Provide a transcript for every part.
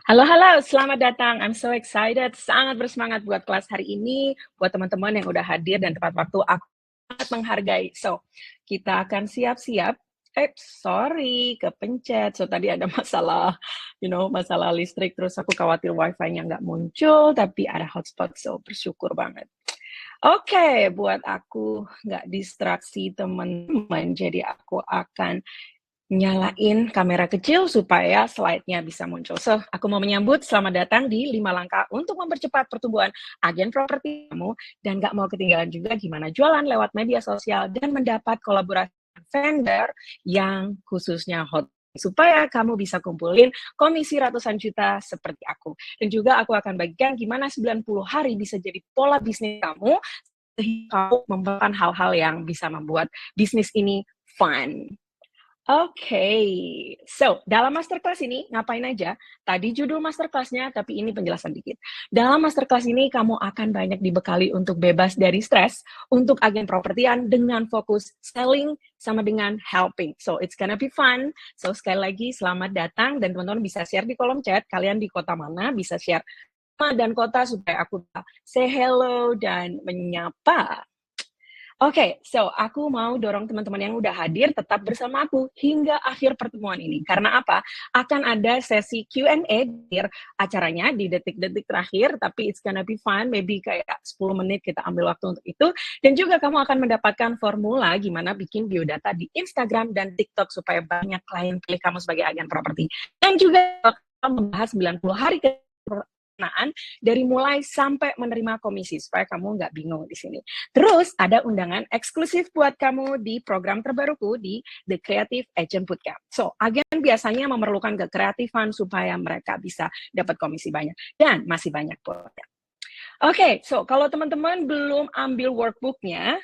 Halo halo, selamat datang. I'm so excited, sangat bersemangat buat kelas hari ini, buat teman-teman yang udah hadir dan tepat waktu, aku sangat menghargai. So, kita akan siap-siap. Sorry, kepencet. So, tadi ada masalah, masalah listrik, terus aku khawatir wifi-nya nggak muncul, tapi ada hotspot, so bersyukur banget. Oke, buat aku nggak distraksi teman-teman, jadi aku akan nyalain kamera kecil supaya slide-nya bisa muncul. So, aku mau menyambut selamat datang di 5 langkah untuk mempercepat pertumbuhan agen properti kamu dan nggak mau ketinggalan juga gimana jualan lewat media sosial dan mendapat kolaborasi vendor yang khususnya hot supaya kamu bisa kumpulin komisi ratusan juta seperti aku. Dan juga aku akan bagikan gimana 90 hari bisa jadi pola bisnis kamu sehingga kamu membuat hal-hal yang bisa membuat bisnis ini fun. Oke, so dalam masterclass ini ngapain aja? Tadi judul masterclass-nya, tapi ini penjelasan dikit. Dalam masterclass ini kamu akan banyak dibekali untuk bebas dari stres untuk agen propertian dengan fokus selling sama dengan helping. So it's gonna be fun. So sekali lagi selamat datang dan teman-teman bisa share di kolom chat kalian di kota mana, bisa share nama dan kota supaya aku bisa say hello dan menyapa. Oke, so aku mau dorong teman-teman yang udah hadir tetap bersama aku hingga akhir pertemuan ini. Karena apa? Akan ada sesi Q&A di acaranya di detik-detik terakhir, tapi it's gonna be fun, maybe kayak 10 menit kita ambil waktu untuk itu. Dan juga kamu akan mendapatkan formula gimana bikin biodata di Instagram dan TikTok supaya banyak klien pilih kamu sebagai agen properti. Dan juga akan membahas 90 hari ke dari mulai sampai menerima komisi supaya kamu nggak bingung di sini. Terus ada undangan eksklusif buat kamu di program terbaruku di The Creative Agent Bootcamp. So, agen biasanya memerlukan kekreatifan supaya mereka bisa dapat komisi banyak dan masih banyak pokoknya. Oke, so kalau teman-teman belum ambil workbooknya,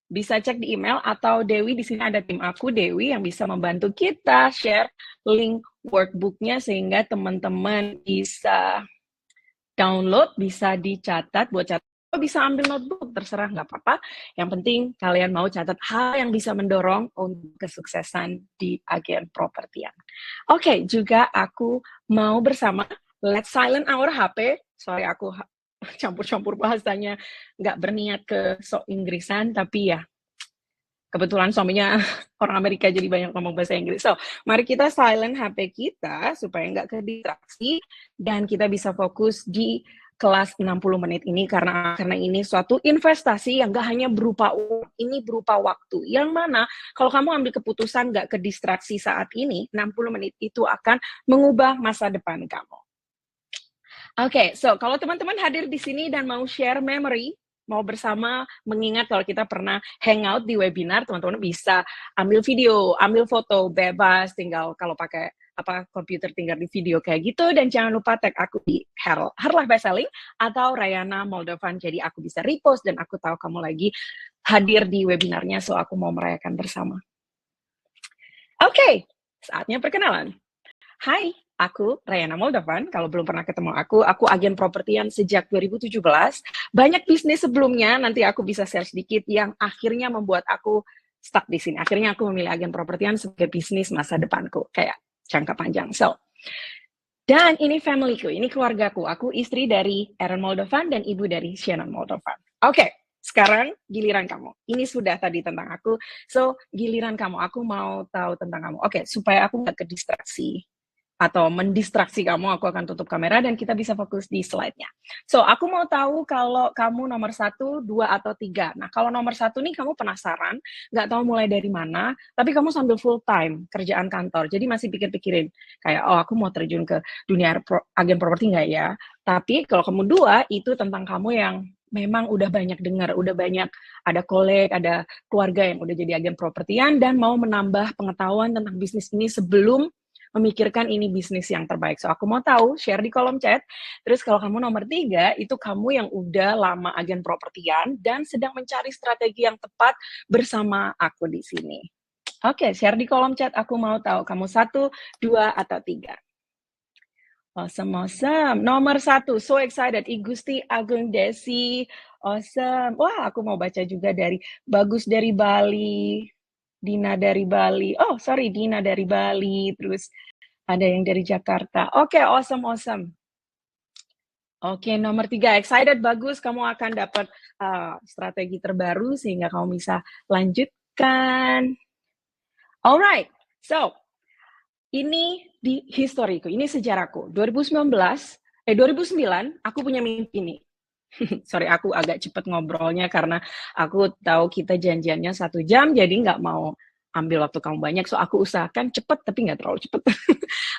bisa cek di email atau Dewi di sini ada tim aku Dewi yang bisa membantu kita share link workbooknya sehingga teman-teman bisa download, bisa dicatat, buat catat, bisa ambil notebook, terserah, nggak apa-apa. Yang penting kalian mau catat hal yang bisa mendorong untuk kesuksesan di agen propertian. Oke, juga aku mau bersama Let's Silent Our HP. Sorry, aku campur-campur bahasanya, nggak berniat ke sok Inggrisan, tapi ya kebetulan suaminya orang Amerika jadi banyak ngomong bahasa Inggris. So, mari kita silent HP kita supaya nggak kedistraksi dan kita bisa fokus di kelas 60 menit ini karena ini suatu investasi yang nggak hanya berupa uang, ini berupa waktu. Yang mana kalau kamu ambil keputusan nggak kedistraksi saat ini, 60 menit itu akan mengubah masa depan kamu. Oke, so kalau teman-teman hadir di sini dan mau share memory, mau bersama mengingat kalau kita pernah hangout di webinar, teman-teman bisa ambil video, ambil foto, bebas, tinggal kalau pakai komputer tinggal di video kayak gitu, dan jangan lupa tag aku di Herlah Bestselling atau Rayana Moldovan, jadi aku bisa repost dan aku tahu kamu lagi hadir di webinarnya, so aku mau merayakan bersama. Oke, saatnya perkenalan. Hai, aku Rayana Moldovan. Kalau belum pernah ketemu aku agen propertian sejak 2017. Banyak bisnis sebelumnya, nanti aku bisa share sedikit yang akhirnya membuat aku stuck di sini. Akhirnya aku memilih agen propertian sebagai bisnis masa depanku, kayak jangka panjang. So, dan ini familyku, ini keluargaku. Aku istri dari Aaron Moldovan dan ibu dari Shannon Moldovan. Oke, sekarang giliran kamu. Ini sudah tadi tentang aku. So, giliran kamu. Aku mau tahu tentang kamu. Oke, supaya aku nggak kedistraksi atau mendistraksi kamu, aku akan tutup kamera dan kita bisa fokus di slide-nya. So, aku mau tahu kalau kamu nomor 1, 2, atau 3. Nah, kalau nomor 1 nih kamu penasaran, nggak tahu mulai dari mana, tapi kamu sambil full time kerjaan kantor. Jadi masih pikir-pikirin, kayak, oh aku mau terjun ke dunia agen properti nggak ya? Tapi kalau kamu 2, itu tentang kamu yang memang udah banyak dengar, udah banyak ada koleg, ada keluarga yang udah jadi agen propertian dan mau menambah pengetahuan tentang bisnis ini sebelum memikirkan ini bisnis yang terbaik. So, aku mau tahu, share di kolom chat. Terus kalau kamu nomor 3, itu kamu yang udah lama agen propertian dan sedang mencari strategi yang tepat bersama aku di sini. Oke, share di kolom chat. Aku mau tahu kamu 1, 2, atau 3. Awesome, awesome. Nomor 1, so excited. I Gusti Agung Desi. Awesome. Wah, aku mau baca juga dari Bagus dari Bali, Dina dari Bali. Oh, sorry, Dina dari Bali. Terus Ada yang dari Jakarta. Oke, awesome awesome. Oke, nomor 3, excited, bagus, kamu akan dapat, strategi terbaru sehingga kamu bisa lanjutkan. Alright, so ini di historiku, ini sejarahku. 2009 aku punya mimpi nih. Sorry, aku agak cepet ngobrolnya karena aku tahu kita janjiannya 1 jam, jadi nggak mau ambil waktu kamu banyak, so aku usahakan cepet tapi nggak terlalu cepet.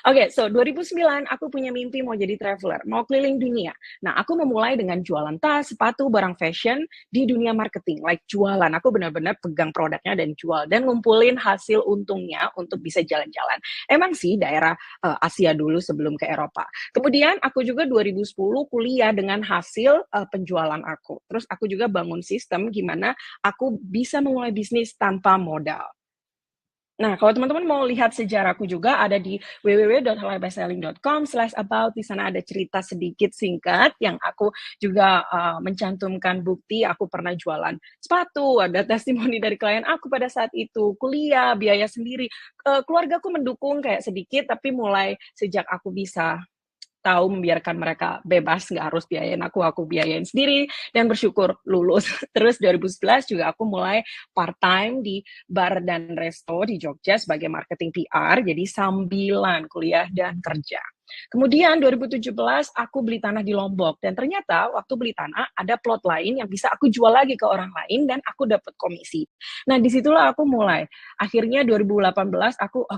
Oke, so 2009 aku punya mimpi mau jadi traveler, mau keliling dunia. Nah, aku memulai dengan jualan tas, sepatu, barang fashion di dunia marketing, like jualan. Aku benar-benar pegang produknya dan jual dan ngumpulin hasil untungnya untuk bisa jalan-jalan. Emang sih daerah Asia dulu sebelum ke Eropa. Kemudian aku juga 2010 kuliah dengan hasil penjualan aku. Terus aku juga bangun sistem gimana aku bisa memulai bisnis tanpa modal. Nah, kalau teman-teman mau lihat sejarahku juga ada di www.halabestselling.com/about. Di sana ada cerita sedikit singkat yang aku juga mencantumkan bukti aku pernah jualan sepatu, ada testimoni dari klien aku pada saat itu, kuliah, biaya sendiri. Keluargaku mendukung kayak sedikit, tapi mulai sejak aku bisa tahu membiarkan mereka bebas, nggak harus biayain aku biayain sendiri dan bersyukur lulus. Terus 2011 juga aku mulai part-time di bar dan resto di Jogja sebagai marketing PR, jadi sambilan kuliah dan kerja. Kemudian 2017 aku beli tanah di Lombok dan ternyata waktu beli tanah ada plot lain yang bisa aku jual lagi ke orang lain dan aku dapat komisi. Nah, disitulah aku mulai. Akhirnya 2018 aku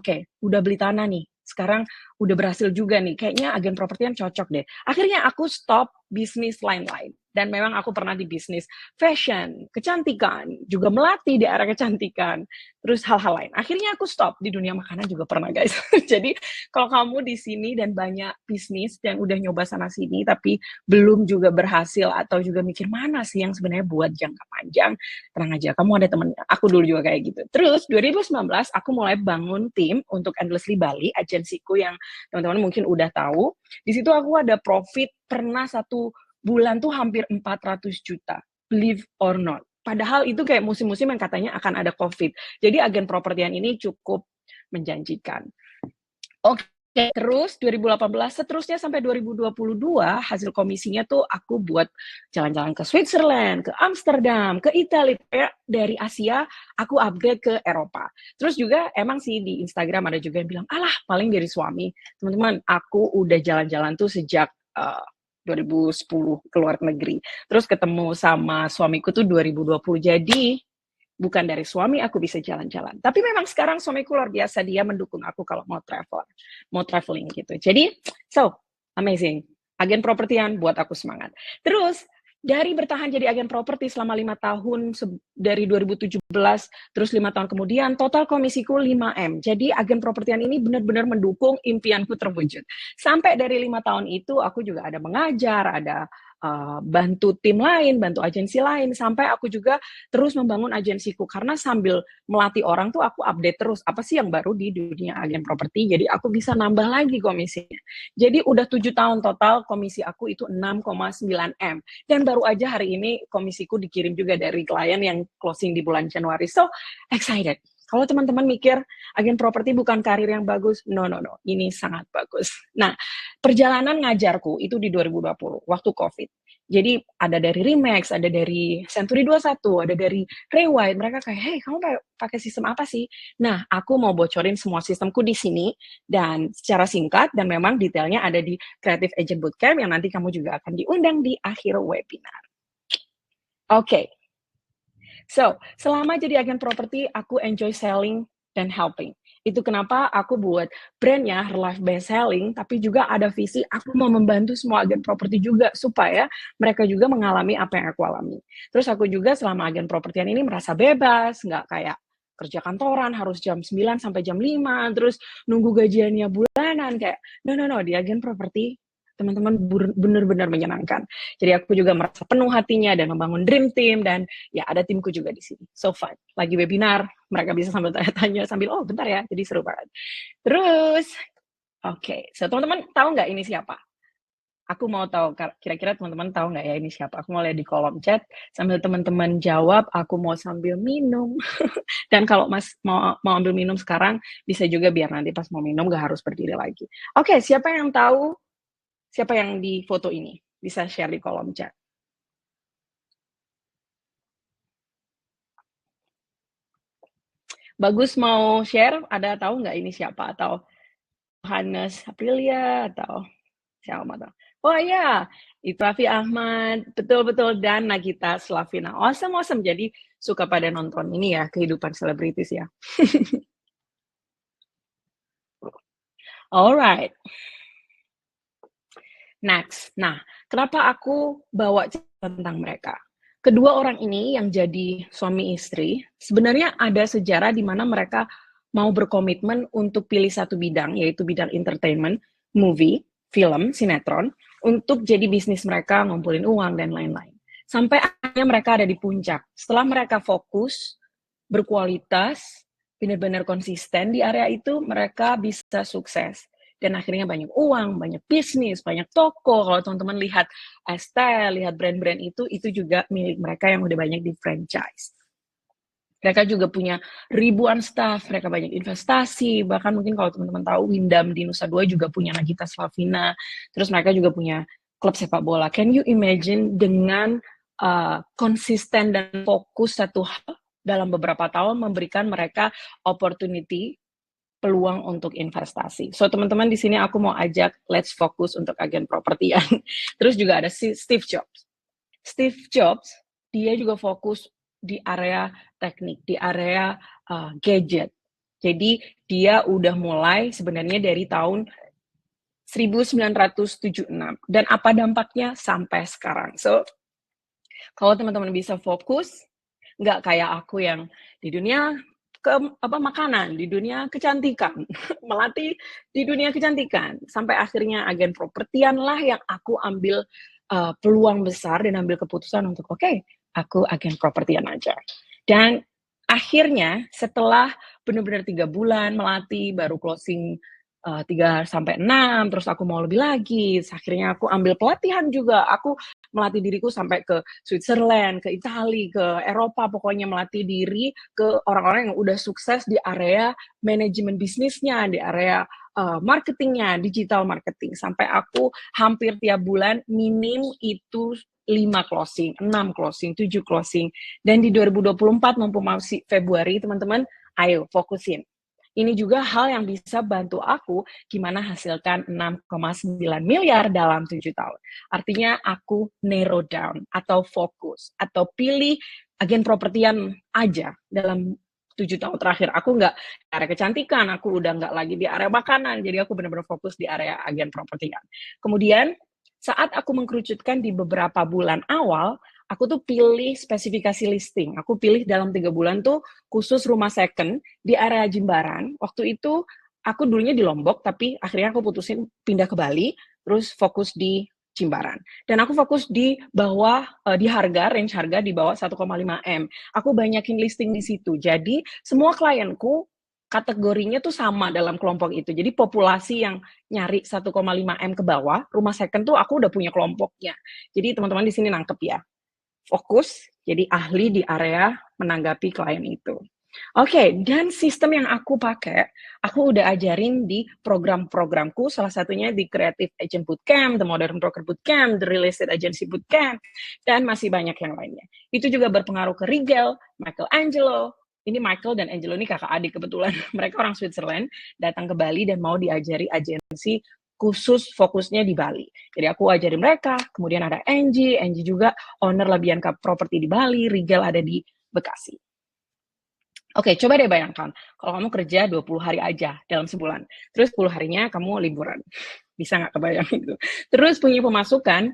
udah beli tanah nih. Sekarang udah berhasil juga nih, kayaknya agen properti yang cocok deh. Akhirnya aku stop bisnis lain-lain. Dan memang aku pernah di bisnis fashion, kecantikan, juga melatih di area kecantikan, terus hal-hal lain. Akhirnya aku stop di dunia makanan juga pernah, guys. Jadi kalau kamu di sini dan banyak bisnis dan udah nyoba sana sini tapi belum juga berhasil atau juga mikir mana sih yang sebenarnya buat jangka panjang, tenang aja, kamu ada temen. Aku dulu juga kayak gitu. Terus 2019 aku mulai bangun tim untuk Endlessly Bali, agensiku yang teman-teman mungkin udah tahu. Di situ aku ada profit pernah 1 bulan tuh hampir 400 juta, believe or not. Padahal itu kayak musim-musim yang katanya akan ada COVID. Jadi agen propertian ini cukup menjanjikan. Oke, terus 2018 seterusnya sampai 2022 hasil komisinya tuh aku buat jalan-jalan ke Switzerland, ke Amsterdam, ke Italia, dari Asia aku upgrade ke Eropa. Terus juga emang sih di Instagram ada juga yang bilang, alah paling dari suami. Teman-teman, aku udah jalan-jalan tuh sejak 2010 ke luar negeri. Terus ketemu sama suamiku tuh 2020. Jadi bukan dari suami aku bisa jalan-jalan. Tapi memang sekarang suamiku luar biasa, dia mendukung aku kalau mau traveling gitu. Jadi, so, amazing. Agen propertian buat aku semangat. Terus, dari bertahan jadi agen properti selama 5 tahun, dari 2017, terus 5 tahun kemudian, total komisiku 5M. Jadi agen propertian ini benar-benar mendukung impianku terwujud. Sampai dari 5 tahun itu, aku juga ada mengajar, ada bantu tim lain, bantu agensi lain, sampai aku juga terus membangun agensiku. Karena sambil melatih orang tuh aku update terus, apa sih yang baru di dunia agen properti, jadi aku bisa nambah lagi komisinya. Jadi udah 7 tahun total, komisi aku itu 6,9M. Dan baru aja hari ini komisiku dikirim juga dari klien yang closing di bulan Januari. So, excited. Kalau teman-teman mikir agen properti bukan karir yang bagus, no, no, no. Ini sangat bagus. Nah, perjalanan ngajarku itu di 2020, waktu COVID. Jadi ada dari Remax, ada dari Century 21, ada dari Ray White. Mereka kayak, hey, kamu pakai sistem apa sih? Nah, aku mau bocorin semua sistemku di sini dan secara singkat dan memang detailnya ada di Creative Agent Bootcamp yang nanti kamu juga akan diundang di akhir webinar. Oke. So, selama jadi agen properti, aku enjoy selling dan helping. Itu kenapa aku buat brandnya Herlife Best Selling, tapi juga ada visi aku mau membantu semua agen properti juga supaya mereka juga mengalami apa yang aku alami. Terus aku juga selama agen propertian ini merasa bebas, nggak kayak kerja kantoran harus jam 9 sampai jam 5, terus nunggu gajiannya bulanan kayak no no no, di agen properti teman-teman benar-benar menyenangkan. Jadi aku juga merasa penuh hatinya dan membangun dream team dan ya ada timku juga di sini. So fun. Lagi webinar, mereka bisa sambil tanya-tanya sambil oh bentar ya, jadi seru banget. Terus, oke, so teman-teman tahu nggak ini siapa? Aku mau tahu, kira-kira teman-teman tahu nggak ya ini siapa? Aku mau lihat di kolom chat, sambil teman-teman jawab, aku mau sambil minum. Dan kalau Mas mau ambil minum sekarang, bisa juga biar nanti pas mau minum nggak harus berdiri lagi. Oke, siapa yang tahu siapa yang di foto ini? Bisa share di kolom chat. Bagus mau share, ada tahu nggak ini siapa? Atau Johannes Aprilia atau siapa tahu? Oh iya, itu Raffi Ahmad, betul-betul, dan Nagita Slavina. Awesome, awesome. Jadi suka pada nonton ini ya, kehidupan selebritis ya. Alright, next. Nah, kenapa aku bawa cerita tentang mereka? Kedua orang ini yang jadi suami istri, sebenarnya ada sejarah di mana mereka mau berkomitmen untuk pilih satu bidang, yaitu bidang entertainment, movie, film, sinetron, untuk jadi bisnis mereka, ngumpulin uang, dan lain-lain. Sampai akhirnya mereka ada di puncak. Setelah mereka fokus, berkualitas, benar-benar konsisten di area itu, mereka bisa sukses. Dan akhirnya banyak uang, banyak bisnis, banyak toko. Kalau teman-teman lihat Estelle, lihat brand-brand itu juga milik mereka yang udah banyak di franchise. Mereka juga punya ribuan staff, mereka banyak investasi, bahkan mungkin kalau teman-teman tahu Windam di Nusa Dua juga punya Nagita Slavina, terus mereka juga punya klub sepak bola. Can you imagine dengan konsisten dan fokus satu hal dalam beberapa tahun memberikan mereka opportunity, peluang untuk investasi. So teman-teman di sini aku mau ajak let's fokus untuk agen properti ya. Terus juga ada Steve Jobs. Steve Jobs dia juga fokus di area teknik, di area gadget. Jadi dia udah mulai sebenarnya dari tahun 1976 dan apa dampaknya sampai sekarang. So kalau teman-teman bisa fokus, nggak kayak aku yang di dunia makanan, di dunia kecantikan, melatih di dunia kecantikan, sampai akhirnya agen propertian lah yang aku ambil peluang besar dan ambil keputusan untuk oke, aku agen propertian aja. Dan akhirnya setelah benar-benar 3 bulan melatih, baru closing 3 sampai 6, terus aku mau lebih lagi, akhirnya aku ambil pelatihan juga, aku melatih diriku sampai ke Switzerland, ke Italia, ke Eropa, pokoknya melatih diri ke orang-orang yang udah sukses di area manajemen bisnisnya, di area marketingnya, digital marketing. Sampai aku hampir tiap bulan minim itu 5 closing, 6 closing, 7 closing. Dan di 2024, mumpung masih Februari, teman-teman, ayo fokusin. Ini juga hal yang bisa bantu aku gimana hasilkan 6,9 miliar dalam 7 tahun. Artinya aku narrow down atau fokus atau pilih agen propertian aja dalam 7 tahun terakhir. Aku nggak di area kecantikan, aku udah nggak lagi di area makanan, jadi aku benar-benar fokus di area agen propertian. Kemudian saat aku mengkerucutkan di beberapa bulan awal, aku tuh pilih spesifikasi listing. Aku pilih dalam 3 bulan tuh khusus rumah second di area Jimbaran. Waktu itu aku dulunya di Lombok, tapi akhirnya aku putusin pindah ke Bali, terus fokus di Jimbaran. Dan aku fokus di bawah, di range harga di bawah 1,5 M. Aku banyakin listing di situ. Jadi semua klienku kategorinya tuh sama dalam kelompok itu. Jadi populasi yang nyari 1,5 M ke bawah, rumah second tuh aku udah punya kelompoknya. Jadi teman-teman di sini nangkep ya. Fokus, jadi ahli di area menanggapi klien itu. Oke, dan sistem yang aku pakai, aku udah ajarin di program-programku, salah satunya di Creative Agent Bootcamp, The Modern Broker Bootcamp, The Real Estate Agency Bootcamp, dan masih banyak yang lainnya. Itu juga berpengaruh ke Rigel, Michael Angelo. Ini Michael dan Angelo ini kakak adik kebetulan. Mereka orang Switzerland, datang ke Bali dan mau diajari agensi khusus fokusnya di Bali. Jadi aku ajarin mereka, kemudian ada Angie juga owner Labianka Property di Bali, Rigel ada di Bekasi. Oke, coba deh bayangkan, kalau kamu kerja 20 hari aja dalam sebulan, terus 10 harinya kamu liburan. Bisa nggak kebayang itu? Terus punya pemasukan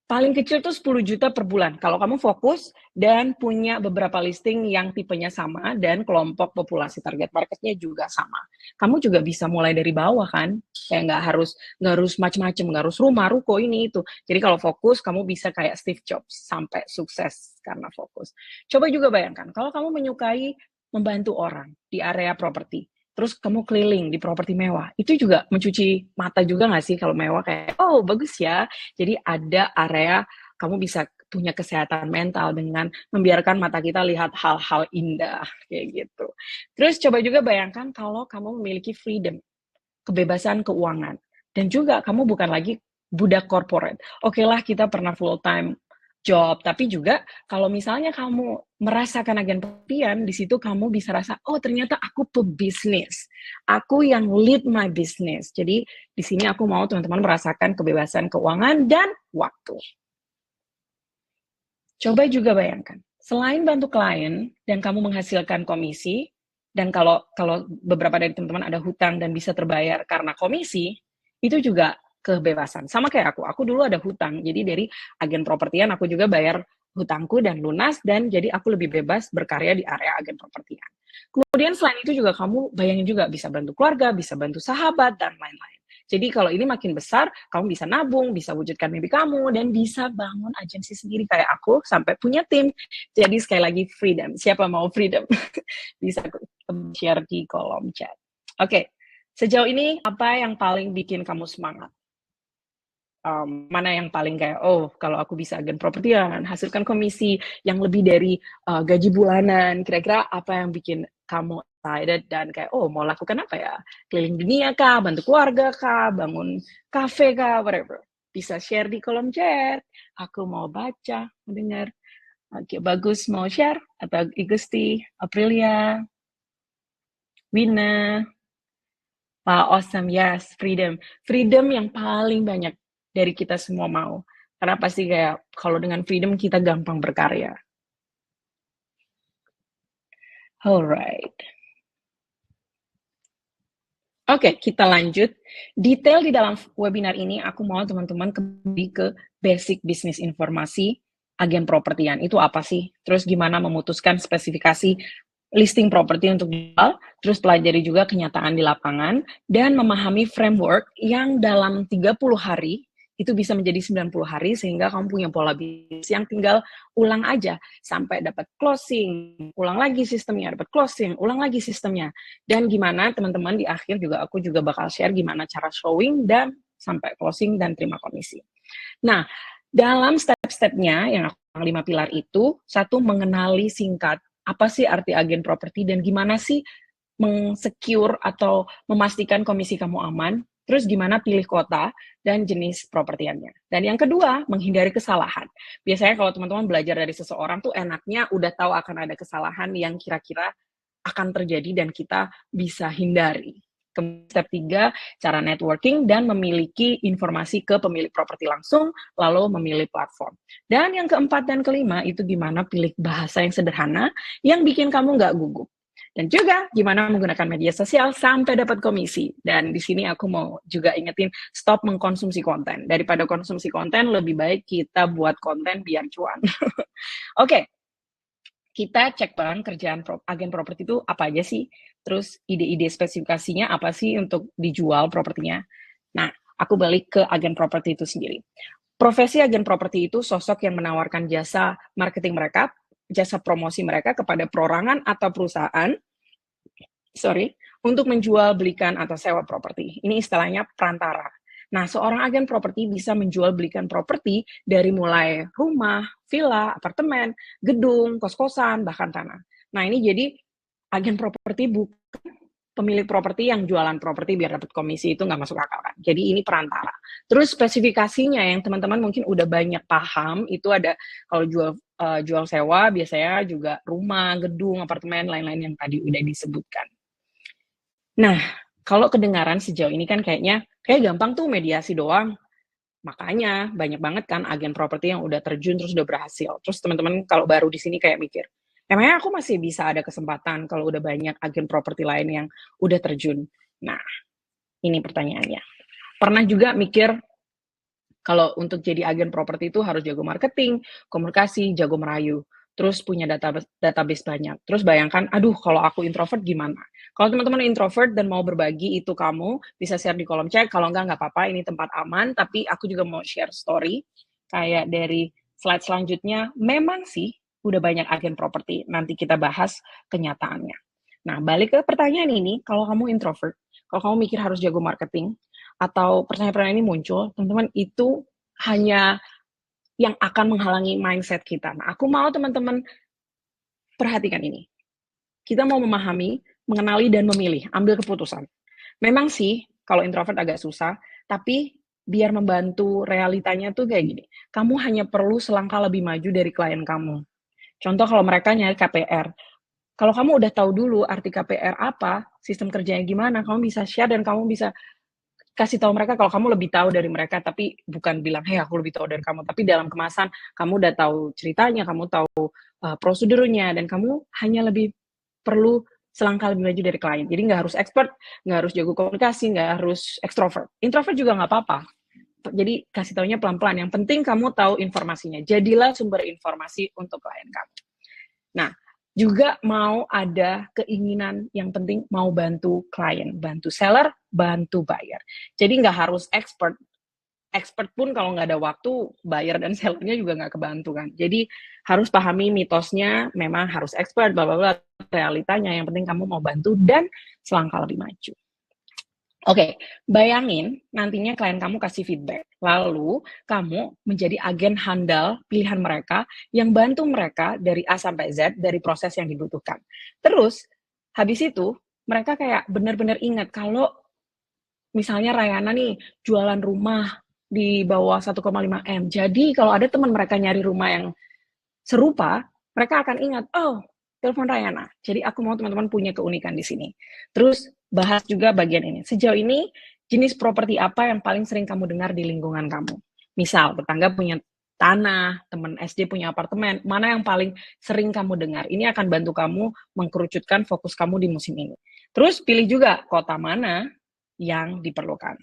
paling kecil tuh 10 juta per bulan. Kalau kamu fokus dan punya beberapa listing yang tipenya sama dan kelompok populasi target marketnya juga sama. Kamu juga bisa mulai dari bawah kan? Kayak nggak harus macem-macem, nggak harus rumah, ruko, ini itu. Jadi kalau fokus, kamu bisa kayak Steve Jobs sampai sukses karena fokus. Coba juga bayangkan, kalau kamu menyukai membantu orang di area properti, terus kamu keliling di properti mewah, itu juga mencuci mata juga nggak sih kalau mewah kayak, "Oh bagus ya." Jadi ada area kamu bisa punya kesehatan mental dengan membiarkan mata kita lihat hal-hal indah, kayak gitu. Terus coba juga bayangkan kalau kamu memiliki freedom, kebebasan keuangan, dan juga kamu bukan lagi budak korporat. Okelah kita pernah full time job, tapi juga kalau misalnya kamu merasakan agen pengertian, di situ kamu bisa rasa, "Oh ternyata aku pebisnis, aku yang lead my business." Jadi di sini aku mau teman-teman merasakan kebebasan keuangan dan waktu. Coba juga bayangkan, selain bantu klien dan kamu menghasilkan komisi, dan kalau kalau beberapa dari teman-teman ada hutang dan bisa terbayar karena komisi, itu juga kebebasan. Sama kayak aku dulu ada hutang, jadi dari agen propertian aku juga bayar hutangku dan lunas, dan jadi aku lebih bebas berkarya di area agen propertian. Kemudian selain itu juga kamu bayangin juga bisa bantu keluarga, bisa bantu sahabat, dan lain-lain. Jadi kalau ini makin besar, kamu bisa nabung, bisa wujudkan mimpi kamu, dan bisa bangun agensi sendiri kayak aku sampai punya tim. Jadi sekali lagi freedom. Siapa mau freedom? Bisa share di kolom chat. Oke, sejauh ini apa yang paling bikin kamu semangat? Mana yang paling kayak, "Oh, kalau aku bisa agen propertian, hasilkan komisi yang lebih dari, gaji bulanan." Kira-kira apa yang bikin kamu excited dan kayak, "Oh, mau lakukan apa ya? Keliling dunia kah? Bantu keluarga kah? Bangun kafe kah?" Whatever. Bisa share di kolom chat, aku mau baca, mau dengar. Oke, bagus, mau share? Atau Igusti, Aprilia, Wina? Wah, awesome, yes, freedom. Freedom yang paling banyak dari kita semua mau. Karena pasti kayak kalau dengan freedom kita gampang berkarya. Alright. Oke, kita lanjut. Detail di dalam webinar ini aku mau teman-teman kembali ke basic bisnis informasi agen propertian. Itu apa sih? Terus gimana memutuskan spesifikasi listing properti untuk dijual, terus pelajari juga kenyataan di lapangan, dan memahami framework yang dalam 30 hari itu bisa menjadi 90 hari sehingga kamu punya pola bisnis yang tinggal ulang aja sampai dapat closing, ulang lagi sistemnya, dapat closing, ulang lagi sistemnya. Dan gimana teman-teman di akhir juga aku juga bakal share gimana cara showing dan sampai closing dan terima komisi. Nah, dalam step-stepnya yang aku 5 pilar itu, satu mengenali singkat apa sih arti agen properti dan gimana sih meng-secure atau memastikan komisi kamu aman, terus gimana pilih kota dan jenis propertiannya. Dan yang kedua, menghindari kesalahan. Biasanya kalau teman-teman belajar dari seseorang tuh enaknya udah tahu akan ada kesalahan yang kira-kira akan terjadi dan kita bisa hindari. Step 3, cara networking dan memiliki informasi ke pemilik properti langsung, lalu memilih platform. Dan yang keempat dan kelima, itu gimana pilih bahasa yang sederhana, yang bikin kamu nggak gugup. Dan juga gimana menggunakan media sosial sampai dapat komisi. Dan di sini aku mau juga ingetin, stop mengkonsumsi konten. Daripada konsumsi konten, lebih baik kita buat konten biar cuan. Oke, kita cek bareng kerjaan agen properti itu apa aja sih, terus ide-ide spesifikasinya apa sih untuk dijual propertinya. Nah, aku balik ke agen properti itu sendiri. Profesi agen properti itu sosok yang menawarkan jasa marketing mereka, jasa promosi mereka kepada perorangan atau perusahaan, untuk menjual, belikan, atau sewa properti. Ini istilahnya perantara. Nah, seorang agen properti bisa menjual belikan properti dari mulai rumah, villa, apartemen, gedung, kos-kosan, bahkan tanah. Nah, ini jadi agen properti bukan pemilik properti yang jualan properti biar dapat komisi, itu nggak masuk akal kan. Jadi ini perantara. Terus spesifikasinya yang teman-teman mungkin udah banyak paham, itu ada kalau jual sewa biasanya juga rumah, gedung, apartemen, lain-lain yang tadi udah disebutkan. Nah, kalau kedengaran sejauh ini kan kayaknya, kayak gampang tuh mediasi doang. Makanya banyak banget kan agen properti yang udah terjun terus udah berhasil. Terus teman-teman kalau baru di sini kayak mikir, emangnya aku masih bisa ada kesempatan kalau udah banyak agen properti lain yang udah terjun? Nah, ini pertanyaannya. Pernah juga mikir kalau untuk jadi agen properti itu harus jago marketing, komunikasi, jago merayu, terus punya database banyak. Terus bayangkan, aduh kalau aku introvert gimana? Kalau teman-teman introvert dan mau berbagi itu kamu bisa share di kolom chat. Kalau enggak apa-apa, ini tempat aman. Tapi aku juga mau share story kayak dari slide selanjutnya. Memang sih udah banyak agen properti. Nanti kita bahas kenyataannya. Nah, balik ke pertanyaan ini, kalau kamu introvert, kalau kamu mikir harus jago marketing, atau pertanyaan-pertanyaan ini muncul, teman-teman, itu hanya yang akan menghalangi mindset kita. Nah, aku mau teman-teman perhatikan ini. Kita mau memahami, mengenali, dan memilih, ambil keputusan. Memang sih, kalau introvert agak susah, tapi biar membantu realitanya tuh kayak gini. Kamu hanya perlu selangkah lebih maju dari klien kamu. Contoh kalau mereka nyari KPR, kalau kamu udah tahu dulu arti KPR apa, sistem kerjanya gimana, kamu bisa share dan kamu bisa kasih tahu mereka kalau kamu lebih tahu dari mereka, tapi bukan bilang, "Hei, aku lebih tahu dari kamu," tapi dalam kemasan kamu udah tahu ceritanya, kamu tahu, prosedurnya, dan kamu hanya lebih perlu selangkah lebih maju dari klien. Jadi nggak harus expert, nggak harus jago komunikasi, nggak harus ekstrovert. Introvert juga nggak apa-apa. Jadi kasih taunya pelan-pelan, yang penting kamu tahu informasinya. Jadilah sumber informasi untuk klien kamu. Nah, juga mau ada keinginan yang penting mau bantu klien, bantu seller, bantu buyer. Jadi nggak harus expert. Expert pun kalau nggak ada waktu, buyer dan sellernya juga nggak kebantu kan. Jadi harus pahami mitosnya, memang harus expert, bla bla bla. Realitanya yang penting kamu mau bantu dan selangkah lebih maju. Oke, bayangin nantinya klien kamu kasih feedback, lalu kamu menjadi agen handal pilihan mereka yang bantu mereka dari A sampai Z dari proses yang dibutuhkan. Terus habis itu mereka kayak benar-benar ingat kalau misalnya Rayana nih jualan rumah di bawah 1,5 M. Jadi kalau ada teman mereka nyari rumah yang serupa, mereka akan ingat, oh, telepon Rayana. Jadi aku mau teman-teman punya keunikan di sini. Terus bahas juga bagian ini. Sejauh ini jenis properti apa yang paling sering kamu dengar di lingkungan kamu? Misal tetangga punya tanah, teman SD punya apartemen, mana yang paling sering kamu dengar? Ini akan bantu kamu mengkerucutkan fokus kamu di musim ini. Terus pilih juga kota mana yang diperlukan.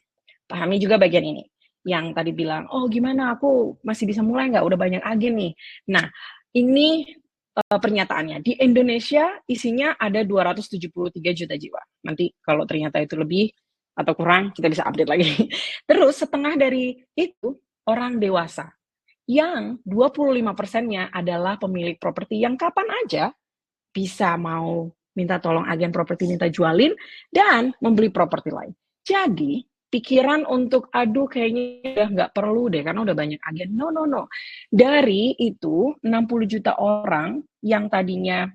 Pahami juga bagian ini. Yang tadi bilang, oh gimana aku masih bisa mulai nggak? Udah banyak agen nih. Nah, ini pernyataannya. Di Indonesia isinya ada 273 juta jiwa. Nanti kalau ternyata itu lebih atau kurang, kita bisa update lagi. Terus setengah dari itu orang dewasa. Yang 25%-nya adalah pemilik properti yang kapan aja bisa mau minta tolong agen properti minta jualin dan membeli properti lain. Jadi pikiran untuk aduh kayaknya udah nggak perlu deh karena udah banyak agen. No, no, no. Dari itu 60 juta orang yang tadinya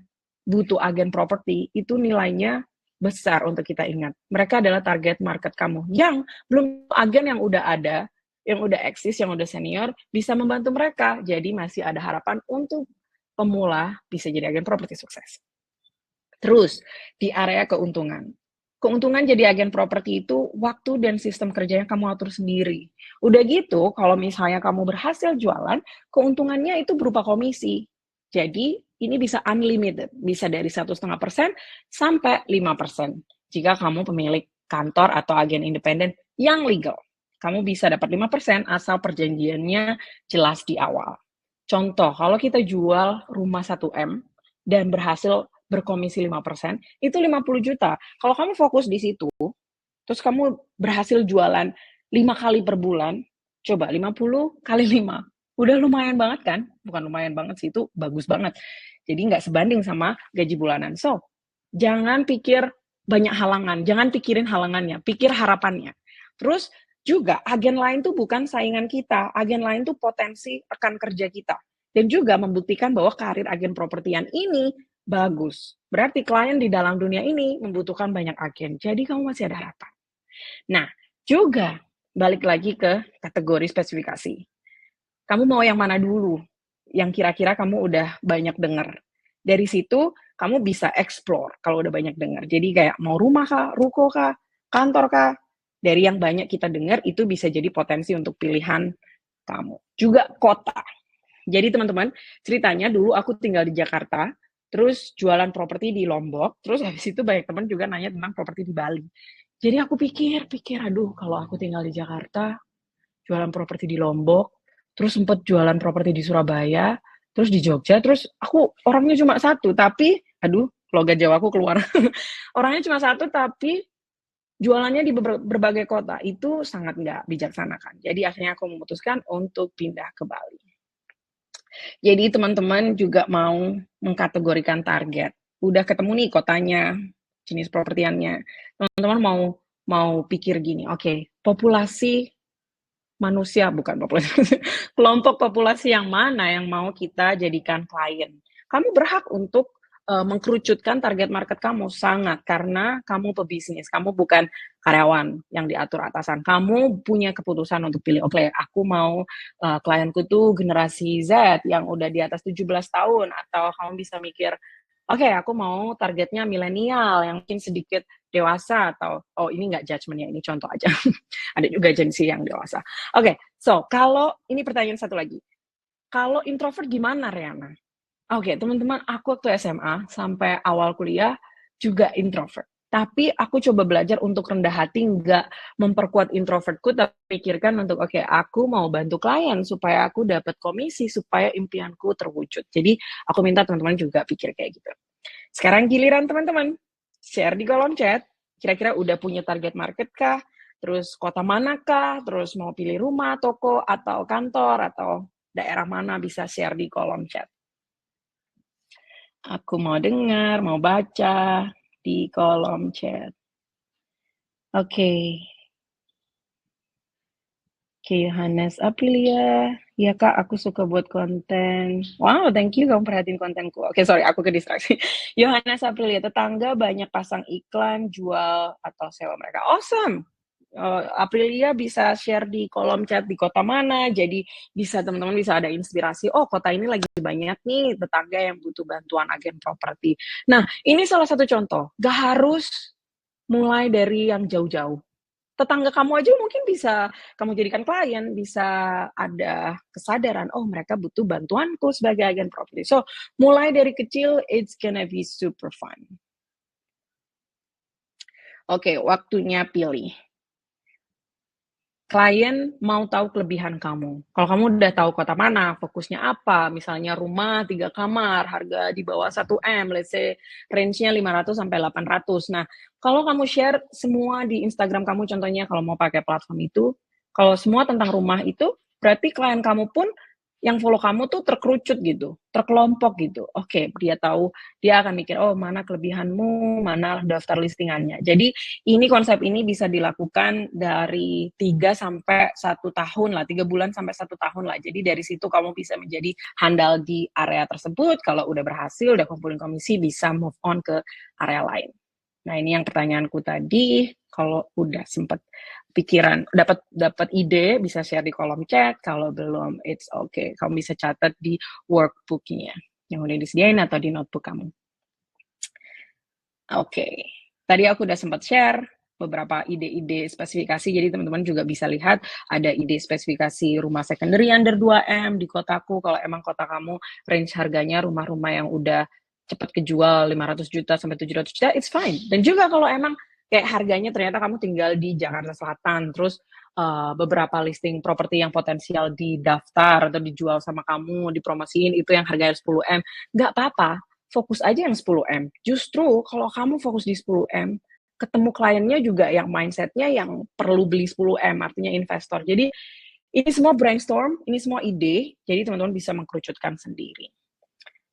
butuh agen properti itu nilainya besar untuk kita ingat. Mereka adalah target market kamu yang belum agen yang udah ada, yang udah eksis, yang udah senior bisa membantu mereka. Jadi masih ada harapan untuk pemula bisa jadi agen properti sukses. Terus di area keuntungan. Keuntungan jadi agen properti itu waktu dan sistem kerjanya kamu atur sendiri. Udah gitu, kalau misalnya kamu berhasil jualan, keuntungannya itu berupa komisi. Jadi ini bisa unlimited, bisa dari 1,5% sampai 5%. Jika kamu pemilik kantor atau agen independen yang legal, kamu bisa dapat 5% asal perjanjiannya jelas di awal. Contoh, kalau kita jual rumah 1M dan berhasil berkomisi 5%, itu 50 juta. Kalau kamu fokus di situ, terus kamu berhasil jualan 5 kali per bulan, coba 50 kali 5. Udah lumayan banget kan? Bukan lumayan banget sih, itu bagus banget. Jadi nggak sebanding sama gaji bulanan. So, jangan pikir banyak halangan, jangan pikirin halangannya, pikir harapannya. Terus juga agen lain tuh bukan saingan kita, agen lain tuh potensi rekan kerja kita. Dan juga membuktikan bahwa karir agen propertian ini bagus. Berarti klien di dalam dunia ini membutuhkan banyak agen. Jadi kamu masih ada harapan. Nah, juga balik lagi ke kategori spesifikasi. Kamu mau yang mana dulu? Yang kira-kira kamu udah banyak dengar. Dari situ kamu bisa explore kalau udah banyak dengar. Jadi kayak mau rumah kah, ruko kah, kantor kah? Dari yang banyak kita dengar itu bisa jadi potensi untuk pilihan kamu. Juga kota. Jadi teman-teman, ceritanya dulu aku tinggal di Jakarta, terus jualan properti di Lombok, terus habis itu banyak teman juga nanya tentang properti di Bali. Jadi aku pikir, aduh kalau aku tinggal di Jakarta, jualan properti di Lombok, terus sempat jualan properti di Surabaya, terus di Jogja, terus aku orangnya cuma satu, tapi aduh, logat Jawaku keluar. Orangnya cuma satu, tapi jualannya di berbagai kota. Itu sangat nggak bijaksana kan. Jadi akhirnya aku memutuskan untuk pindah ke Bali. Jadi teman-teman juga mau mengkategorikan target. Udah ketemu nih kotanya, jenis propertiannya. Teman-teman mau pikir gini, oke, populasi manusia, bukan populasi, kelompok populasi yang mana yang mau kita jadikan klien. Kamu berhak untuk mengkerucutkan target market kamu sangat, karena kamu pebisnis, kamu bukan karyawan yang diatur atasan. Kamu punya keputusan untuk pilih, oke, aku mau klienku tuh generasi Z yang udah di atas 17 tahun, atau kamu bisa mikir, oke, aku mau targetnya milenial yang mungkin sedikit dewasa, atau oh ini nggak judgement ya, ini contoh aja. Ada juga agensi yang dewasa. Oke, so kalau ini pertanyaan satu lagi. Kalau introvert gimana, Riana? Oke, teman-teman, aku waktu SMA sampai awal kuliah juga introvert. Tapi aku coba belajar untuk rendah hati, nggak memperkuat introvertku, tapi pikirkan untuk, oke, aku mau bantu klien supaya aku dapat komisi, supaya impianku terwujud. Jadi, aku minta teman-teman juga pikir kayak gitu. Sekarang giliran teman-teman, share di kolom chat, kira-kira udah punya target market kah? Terus kota manakah? Terus mau pilih rumah, toko, atau kantor, atau daerah mana, bisa share di kolom chat. Aku mau dengar, mau baca di kolom chat. Oke. Oke, Yohanes Aprilia. Ya Kak, aku suka buat konten. Wow, thank you kamu perhatiin kontenku. Oke, sorry, aku ke distraksi. Yohanes Aprilia, tetangga banyak pasang iklan, jual, atau sewa mereka. Awesome! Aprilia bisa share di kolom chat di kota mana, jadi bisa teman-teman bisa ada inspirasi, oh kota ini lagi banyak nih tetangga yang butuh bantuan agen properti. Nah, ini salah satu contoh, gak harus mulai dari yang jauh-jauh. Tetangga kamu aja mungkin bisa kamu jadikan klien, bisa ada kesadaran, oh mereka butuh bantuanku sebagai agen properti. So, mulai dari kecil, it's gonna be super fun. Oke, waktunya pilih. Klien mau tahu kelebihan kamu. Kalau kamu udah tahu kota mana, fokusnya apa, misalnya rumah 3 kamar, harga di bawah 1 M, let's say range-nya 500 sampai 800. Nah, kalau kamu share semua di Instagram kamu, contohnya kalau mau pakai platform itu, kalau semua tentang rumah itu, berarti klien kamu pun yang follow kamu tuh terkerucut gitu, terkelompok gitu. Oke, dia tahu, dia akan mikir, oh mana kelebihanmu, mana daftar listingannya. Jadi ini konsep ini bisa dilakukan dari 3 sampai 1 tahun lah, 3 bulan sampai 1 tahun lah. Jadi dari situ kamu bisa menjadi handal di area tersebut, kalau udah berhasil, udah kumpulin komisi, bisa move on ke area lain. Nah, ini yang pertanyaanku tadi, kalau udah sempet pikiran, dapat ide, bisa share di kolom chat, kalau belum, it's okay. Kamu bisa catat di workbook-nya, yang udah disediain atau di notebook kamu. Oke. Tadi aku udah sempat share beberapa ide-ide spesifikasi, jadi teman-teman juga bisa lihat ada ide spesifikasi rumah secondary under 2M di kotaku. Kalau emang kota kamu range harganya rumah-rumah yang udah cepat kejual 500 juta sampai 700 juta, it's fine. Dan juga kalau emang kayak harganya ternyata kamu tinggal di Jakarta Selatan, terus beberapa listing properti yang potensial didaftar atau dijual sama kamu, dipromosiin itu yang harganya 10M, nggak apa-apa, fokus aja yang 10M. Justru kalau kamu fokus di 10M, ketemu kliennya juga yang mindset-nya yang perlu beli 10M, artinya investor. Jadi ini semua brainstorm, ini semua ide, jadi teman-teman bisa mengkerucutkan sendiri.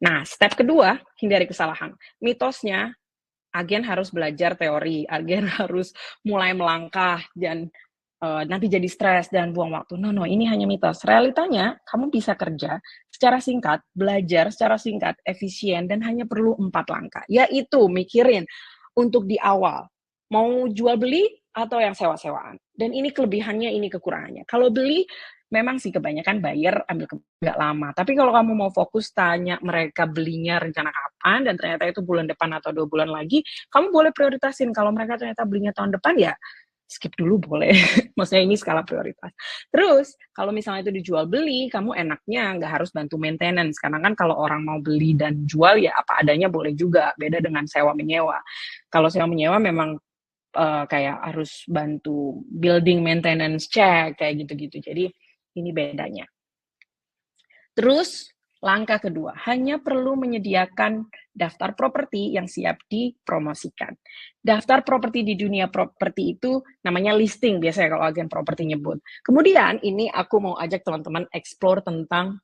Nah, step kedua, hindari kesalahan. Mitosnya, agen harus belajar teori, agen harus mulai melangkah, dan nanti jadi stres dan buang waktu. No, ini hanya mitos. Realitanya, kamu bisa kerja secara singkat, belajar secara singkat, efisien, dan hanya perlu 4 langkah. Yaitu, mikirin untuk di awal, mau jual beli atau yang sewa-sewaan. Dan ini kelebihannya, ini kekurangannya. Kalau beli, memang sih kebanyakan buyer ambil agak lama. Tapi kalau kamu mau fokus tanya mereka belinya rencana kapan, dan ternyata itu bulan depan atau 2 bulan lagi, kamu boleh prioritasin. Kalau mereka ternyata belinya tahun depan, ya skip dulu boleh. Maksudnya ini skala prioritas. Terus, kalau misalnya itu dijual beli, kamu enaknya nggak harus bantu maintenance. Karena kan kalau orang mau beli dan jual, ya apa adanya boleh juga. Beda dengan sewa menyewa. Kalau sewa menyewa memang kayak harus bantu building maintenance check, kayak gitu-gitu. Jadi, ini bedanya. Terus, langkah kedua, hanya perlu menyediakan daftar properti yang siap dipromosikan. Daftar properti di dunia properti itu namanya listing, biasanya kalau agen properti nyebut. Kemudian, ini aku mau ajak teman-teman explore tentang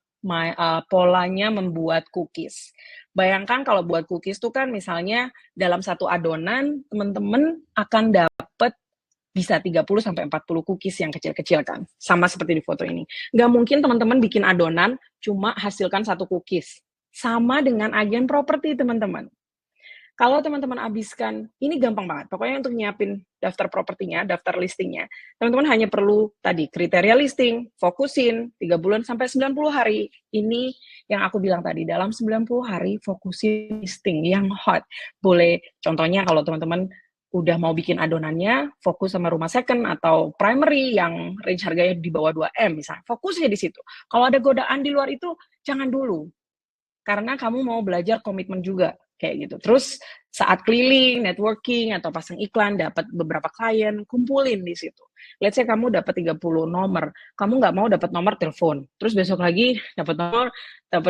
polanya membuat cookies. Bayangkan kalau buat cookies tuh kan misalnya dalam satu adonan teman-teman akan dapat bisa 30 sampai 40 cookies yang kecil-kecil kan. Sama seperti di foto ini. Nggak mungkin teman-teman bikin adonan cuma hasilkan satu cookies. Sama dengan agen properti teman-teman. Kalau teman-teman habiskan, ini gampang banget. Pokoknya untuk nyiapin daftar propertinya, daftar listingnya, teman-teman hanya perlu tadi kriteria listing, fokusin 3 bulan sampai 90 hari. Ini yang aku bilang tadi, dalam 90 hari fokusin listing yang hot. Boleh contohnya kalau teman-teman udah mau bikin adonannya, fokus sama rumah second atau primary yang range harganya di bawah 2M misalnya. Fokusnya di situ. Kalau ada godaan di luar itu, jangan dulu. Karena kamu mau belajar komitmen juga kayak gitu. Terus saat keliling, networking atau pasang iklan, dapat beberapa klien, kumpulin di situ. Let's say kamu dapat 30 nomor, kamu nggak mau dapat nomor telepon, terus besok lagi dapat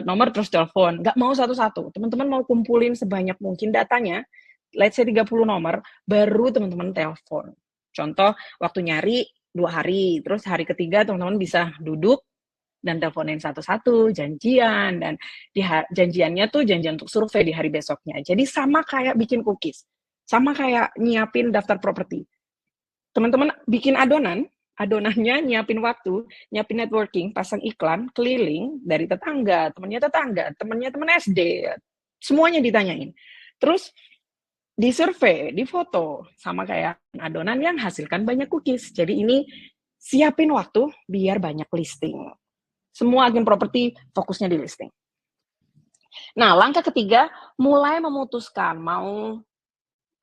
nomor terus telepon, nggak mau satu-satu. Teman-teman mau kumpulin sebanyak mungkin datanya, let's say 30 nomor, baru teman-teman telepon. Contoh, waktu nyari 2 hari, terus hari ketiga teman-teman bisa duduk dan teleponin satu-satu, janjian, dan janjiannya tuh janjian untuk survei di hari besoknya. Jadi sama kayak bikin cookies, sama kayak nyiapin daftar properti. Teman-teman bikin adonannya nyiapin waktu, nyiapin networking, pasang iklan, keliling dari tetangga, temannya teman SD, semuanya ditanyain. Terus di survei, di foto, sama kayak adonan yang hasilkan banyak cookies. Jadi ini siapin waktu biar banyak listing. Semua agen properti fokusnya di listing. Nah, langkah ketiga, mulai memutuskan mau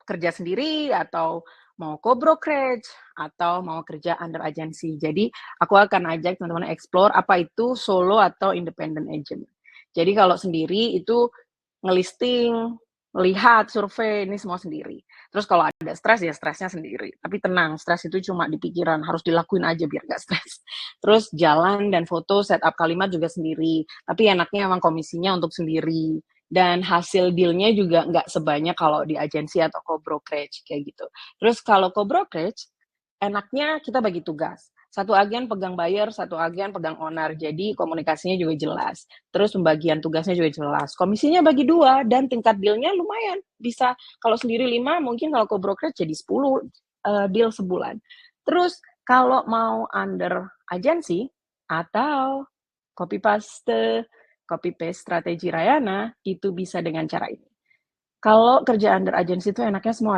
kerja sendiri atau mau co-brokerage atau mau kerja under agency. Jadi, aku akan ajak teman-teman explore apa itu solo atau independent agent. Jadi, kalau sendiri itu ngelisting, lihat, survei, ini semua sendiri. Terus kalau ada stres, ya stresnya sendiri. Tapi tenang, stres itu cuma di pikiran, harus dilakuin aja biar nggak stres. Terus jalan dan foto, setup kalimat juga sendiri. Tapi enaknya emang komisinya untuk sendiri. Dan hasil deal-nya juga nggak sebanyak kalau di agensi atau co-brokerage, kayak gitu. Terus kalau co-brokerage, enaknya kita bagi tugas. Satu agen pegang buyer, satu agen pegang owner. Jadi komunikasinya juga jelas. Terus pembagian tugasnya juga jelas. Komisinya bagi 2 dan tingkat deal-nya lumayan. Bisa kalau sendiri 5, mungkin kalau co-brokerage jadi 10 deal sebulan. Terus kalau mau under agency atau copy paste strategi Rayana, itu bisa dengan cara ini. Kalau kerja under agency itu enaknya semua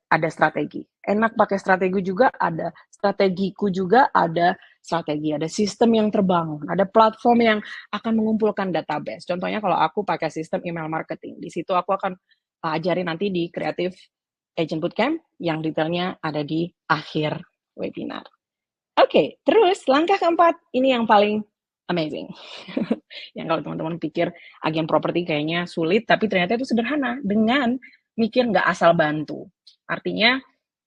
ada strategi. Enak pakai strategi juga ada. Strategiku juga ada strategi. Ada sistem yang terbangun. Ada platform yang akan mengumpulkan database. Contohnya kalau aku pakai sistem email marketing. Di situ aku akan ajarin nanti di Creative Agent Bootcamp yang detailnya ada di akhir webinar. Oke, terus langkah keempat. Ini yang paling amazing. Yang kalau teman-teman pikir agen properti kayaknya sulit, tapi ternyata itu sederhana dengan mikir nggak asal bantu. Artinya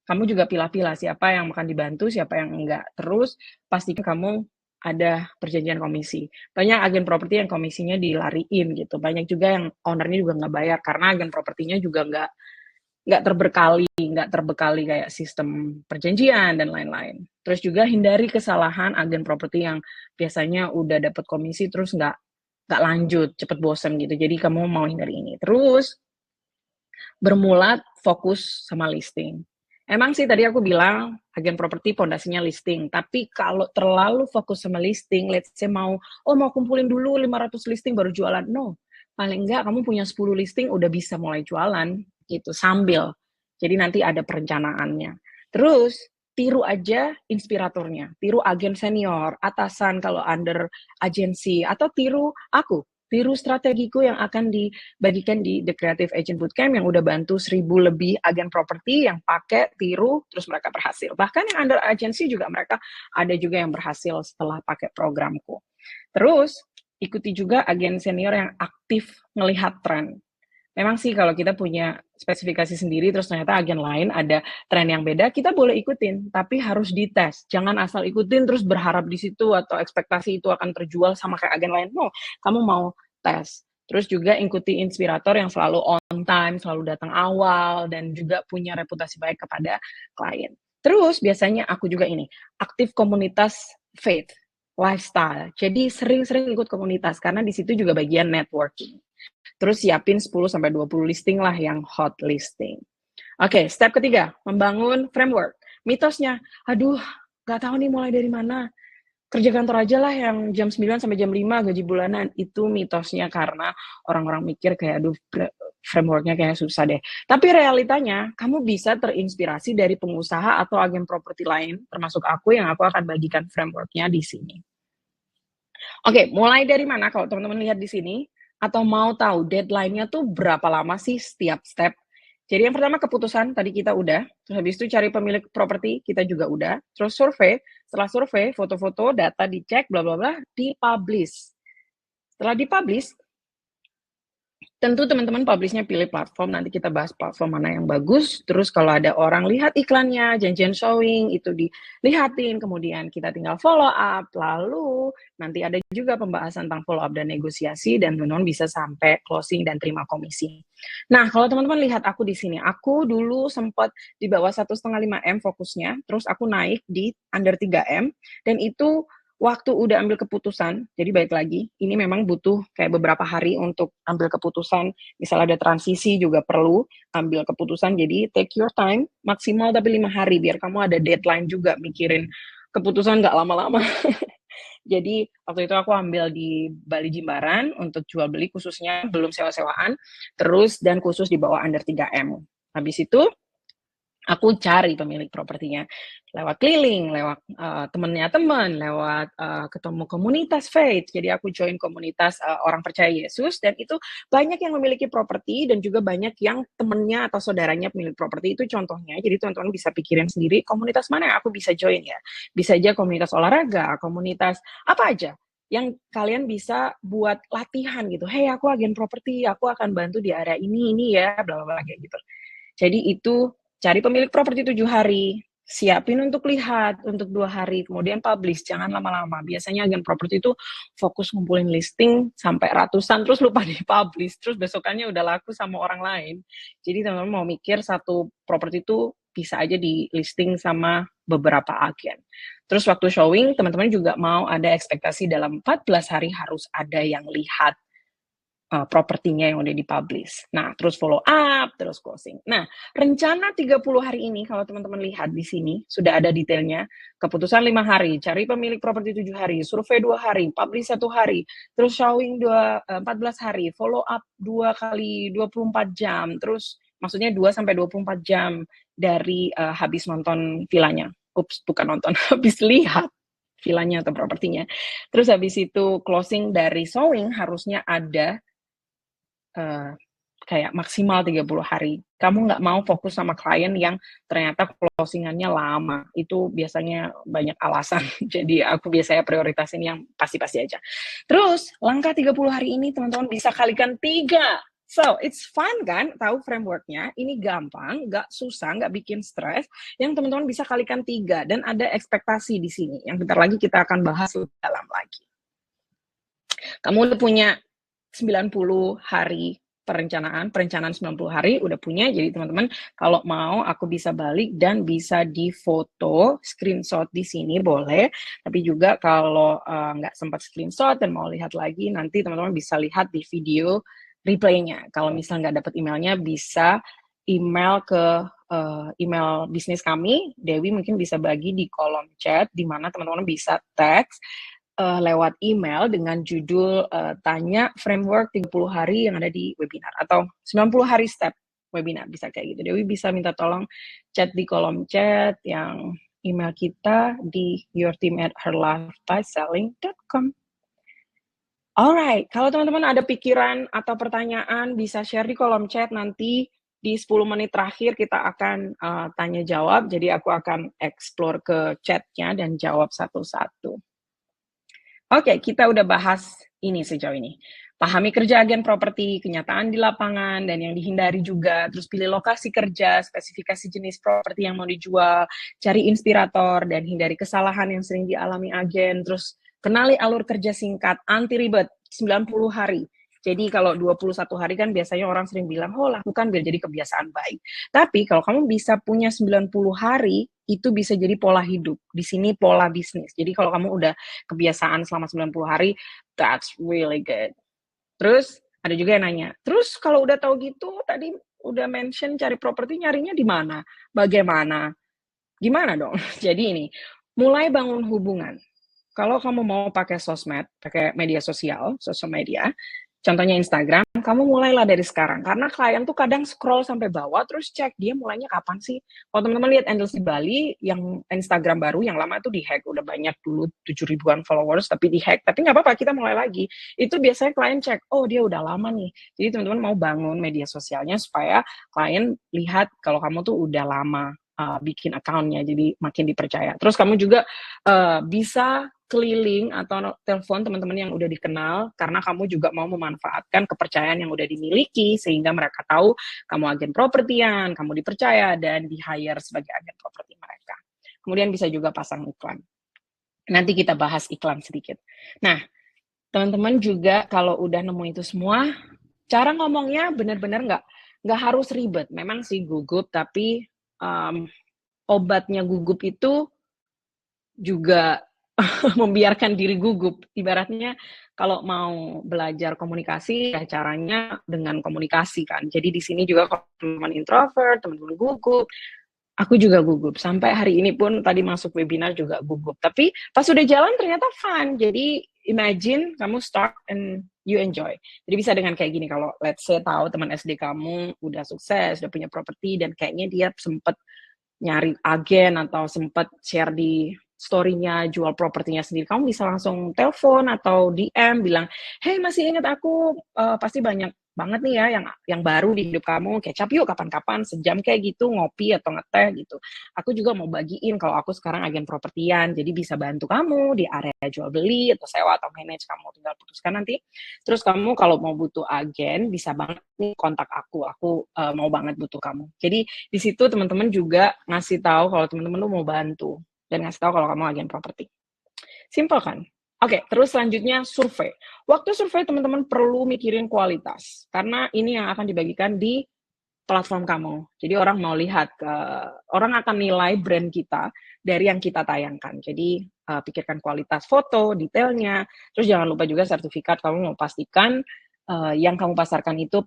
kamu juga pilah-pilah siapa yang akan dibantu, siapa yang enggak. Terus pastikan kamu ada perjanjian komisi. Banyak agen properti yang komisinya dilariin gitu. Banyak juga yang ownernya juga nggak bayar karena agen propertinya juga nggak terbekali kayak sistem perjanjian dan lain-lain. Terus juga hindari kesalahan agen properti yang biasanya udah dapat komisi terus nggak lanjut, cepet bosen gitu. Jadi kamu mau hindari ini. Terus bermula fokus sama listing. Emang sih tadi aku bilang agen properti pondasinya listing, tapi kalau terlalu fokus sama listing, let's say mau kumpulin dulu 500 listing baru jualan. No, paling enggak kamu punya 10 listing udah bisa mulai jualan gitu sambil. Jadi nanti ada perencanaannya. Terus tiru aja inspiratornya, tiru agen senior, atasan kalau under agency, atau tiru aku, tiru strategiku yang akan dibagikan di The Creative Agent Bootcamp yang udah bantu 1.000 lebih agen properti yang pakai, tiru, terus mereka berhasil. Bahkan yang under agency juga mereka ada juga yang berhasil setelah pakai programku. Terus ikuti juga agen senior yang aktif melihat tren. Memang sih kalau kita punya spesifikasi sendiri terus ternyata agen lain ada tren yang beda, kita boleh ikutin, tapi harus dites. Jangan asal ikutin terus berharap di situ atau ekspektasi itu akan terjual sama kayak agen lain. No, kamu mau tes. Terus juga ikuti inspirator yang selalu on time, selalu datang awal, dan juga punya reputasi baik kepada klien. Terus biasanya aku juga ini, aktif komunitas faith. lifestyle. Jadi sering-sering ikut komunitas karena di situ juga bagian networking. Terus siapin 10 sampai 20 listing lah yang hot listing. Oke, step ketiga, membangun framework. Mitosnya, aduh, nggak tahu nih mulai dari mana. Kerja kantor aja lah yang jam 9 sampai jam 5 gaji bulanan. Itu mitosnya karena orang-orang mikir kayak, aduh, frameworknya kayak susah deh. Tapi realitanya, kamu bisa terinspirasi dari pengusaha atau agen properti lain, termasuk aku yang aku akan bagikan frameworknya di sini. Oke, mulai dari mana kalau teman-teman lihat di sini? Atau mau tahu deadline-nya tuh berapa lama sih setiap step? Jadi yang pertama keputusan, tadi kita udah. Terus habis itu cari pemilik properti, kita juga udah. Terus survei, setelah survei, foto-foto, data dicek, bla bla bla, dipublish. Setelah dipublish, tentu teman-teman publishnya pilih platform, nanti kita bahas platform mana yang bagus. Terus kalau ada orang lihat iklannya, janjian showing, itu dilihatin, kemudian kita tinggal follow up, lalu nanti ada juga pembahasan tentang follow up dan negosiasi, dan teman-teman bisa sampai closing dan terima komisi. Nah, kalau teman-teman lihat aku di sini, aku dulu sempat di bawah 1,5 M fokusnya, terus aku naik di under 3M, dan itu waktu udah ambil keputusan, jadi balik lagi, ini memang butuh kayak beberapa hari untuk ambil keputusan, misal ada transisi juga perlu ambil keputusan, jadi take your time, maksimal tapi 5 hari, biar kamu ada deadline juga mikirin keputusan nggak lama-lama. Jadi waktu itu aku ambil di Bali Jimbaran untuk jual beli khususnya, belum sewa-sewaan, terus dan khusus di bawah under 3M. Habis itu aku cari pemilik propertinya lewat keliling, lewat temennya teman, lewat ketemu komunitas faith. Jadi aku join komunitas orang percaya Yesus, dan itu banyak yang memiliki properti dan juga banyak yang temennya atau saudaranya pemilik properti. Itu contohnya. Jadi teman-teman bisa pikirin sendiri komunitas mana yang aku bisa join ya. Bisa aja komunitas olahraga, komunitas apa aja yang kalian bisa buat latihan gitu. Hey, aku agen properti, aku akan bantu di area ini ya, bla bla bla kayak gitu. Jadi itu cari pemilik properti 7 hari, siapin untuk lihat untuk 2 hari, kemudian publish, jangan lama-lama. Biasanya agen properti itu fokus ngumpulin listing sampai ratusan, terus lupa di-publish, terus besokannya udah laku sama orang lain. Jadi teman-teman mau mikir satu properti itu bisa aja di listing sama beberapa agen. Terus waktu showing, teman-teman juga mau ada ekspektasi dalam 14 hari harus ada yang lihat propertinya yang udah dipublish. Nah, terus follow up, terus closing. Nah, rencana 30 hari ini, kalau teman-teman lihat di sini, sudah ada detailnya. Keputusan 5 hari, cari pemilik properti 7 hari, survei 2 hari, publish 1 hari, terus showing 14 hari, follow up 2 kali 24 jam, terus maksudnya 2 sampai 24 jam dari habis nonton villanya. Ups, bukan nonton, habis lihat villanya atau propertinya. Terus habis itu closing dari showing harusnya ada kayak maksimal 30 hari. Kamu nggak mau fokus sama klien yang ternyata closing-annya lama. Itu biasanya banyak alasan. Jadi aku biasanya prioritasin yang pasti-pasti aja. Terus, langkah 30 hari ini teman-teman bisa kalikan 3. So, it's fun kan? Tahu framework-nya? Ini gampang, nggak susah, nggak bikin stres. Yang teman-teman bisa kalikan 3. Dan ada ekspektasi di sini. Yang bentar lagi kita akan bahas lebih dalam lagi. Kamu udah punya 90 hari perencanaan 90 hari udah punya, jadi teman-teman kalau mau aku bisa balik dan bisa difoto, screenshot di sini boleh, tapi juga kalau nggak sempat screenshot dan mau lihat lagi, nanti teman-teman bisa lihat di video replaynya. Kalau misal nggak dapat emailnya, bisa email ke email bisnis kami, Dewi mungkin bisa bagi di kolom chat, di mana teman-teman bisa teks lewat email dengan judul tanya framework 30 hari yang ada di webinar atau 90 hari step webinar, bisa kayak gitu. Dewi bisa minta tolong chat di kolom chat yang email kita di yourteam@herlifebyselling.com. Alright, kalau teman-teman ada pikiran atau pertanyaan bisa share di kolom chat, nanti di 10 menit terakhir kita akan tanya jawab, jadi aku akan explore ke chatnya dan jawab satu-satu. Oke, kita udah bahas ini sejauh ini. Pahami kerja agen properti, kenyataan di lapangan, dan yang dihindari juga. Terus pilih lokasi kerja, spesifikasi jenis properti yang mau dijual, cari inspirator, dan hindari kesalahan yang sering dialami agen. Terus kenali alur kerja singkat, anti ribet, 90 hari. Jadi kalau 21 hari kan biasanya orang sering bilang, oh lakukan biar jadi kebiasaan baik. Tapi kalau kamu bisa punya 90 hari, itu bisa jadi pola hidup. Di sini pola bisnis. Jadi kalau kamu udah kebiasaan selama 90 hari, that's really good. Terus ada juga yang nanya, terus kalau udah tahu gitu, tadi udah mention cari properti nyarinya di mana? Bagaimana? Gimana dong? Jadi ini, mulai bangun hubungan. Kalau kamu mau pakai sosmed, pakai media sosial media, contohnya Instagram, kamu mulailah dari sekarang. Karena klien tuh kadang scroll sampai bawah, terus cek dia mulainya kapan sih. Kalau teman-teman lihat Angels di Bali, yang Instagram baru, yang lama tuh di-hack. Udah banyak dulu 7 ribuan followers, tapi di-hack. Tapi nggak apa-apa, kita mulai lagi. Itu biasanya klien cek, oh dia udah lama nih. Jadi teman-teman mau bangun media sosialnya supaya klien lihat kalau kamu tuh udah lama bikin account-nya, jadi makin dipercaya. Terus kamu juga bisa keliling atau telepon teman-teman yang udah dikenal karena kamu juga mau memanfaatkan kepercayaan yang udah dimiliki sehingga mereka tahu kamu agen propertian, kamu dipercaya dan di-hire sebagai agen properti mereka. Kemudian bisa juga pasang iklan. Nanti kita bahas iklan sedikit. Nah, teman-teman juga kalau udah nemu itu semua, cara ngomongnya benar-benar nggak harus ribet. Memang sih gugup, tapi obatnya gugup itu juga membiarkan diri gugup. Ibaratnya kalau mau belajar komunikasi, ya caranya dengan komunikasi kan. Jadi di sini juga kalau teman-teman introvert, teman-teman gugup, aku juga gugup. Sampai hari ini pun tadi masuk webinar juga gugup. Tapi pas udah jalan ternyata fun. Jadi imagine kamu start and you enjoy. Jadi bisa dengan kayak gini, kalau let's say tahu teman SD kamu udah sukses, udah punya properti, dan kayaknya dia sempet nyari agen atau sempat share di story-nya jual propertinya sendiri, kamu bisa langsung telepon atau DM bilang, hey masih ingat aku, pasti banyak banget nih ya yang baru di hidup kamu, catch up yuk kapan-kapan sejam kayak gitu, ngopi atau ngeteh gitu. Aku juga mau bagiin kalau aku sekarang agen propertian, jadi bisa bantu kamu di area jual beli atau sewa atau manage, kamu tinggal putuskan nanti. Terus kamu kalau mau butuh agen bisa banget nih kontak aku mau banget butuh kamu. Jadi di situ teman-teman juga ngasih tahu kalau teman-teman lu mau bantu dan ngasih tahu kalau kamu agen properti. Simple kan? Oke, terus selanjutnya survei. Waktu survei teman-teman perlu mikirin kualitas karena ini yang akan dibagikan di platform kamu. Jadi orang mau lihat, orang akan nilai brand kita dari yang kita tayangkan. Jadi pikirkan kualitas foto, detailnya, terus jangan lupa juga sertifikat. Kamu mau pastikan yang kamu pasarkan itu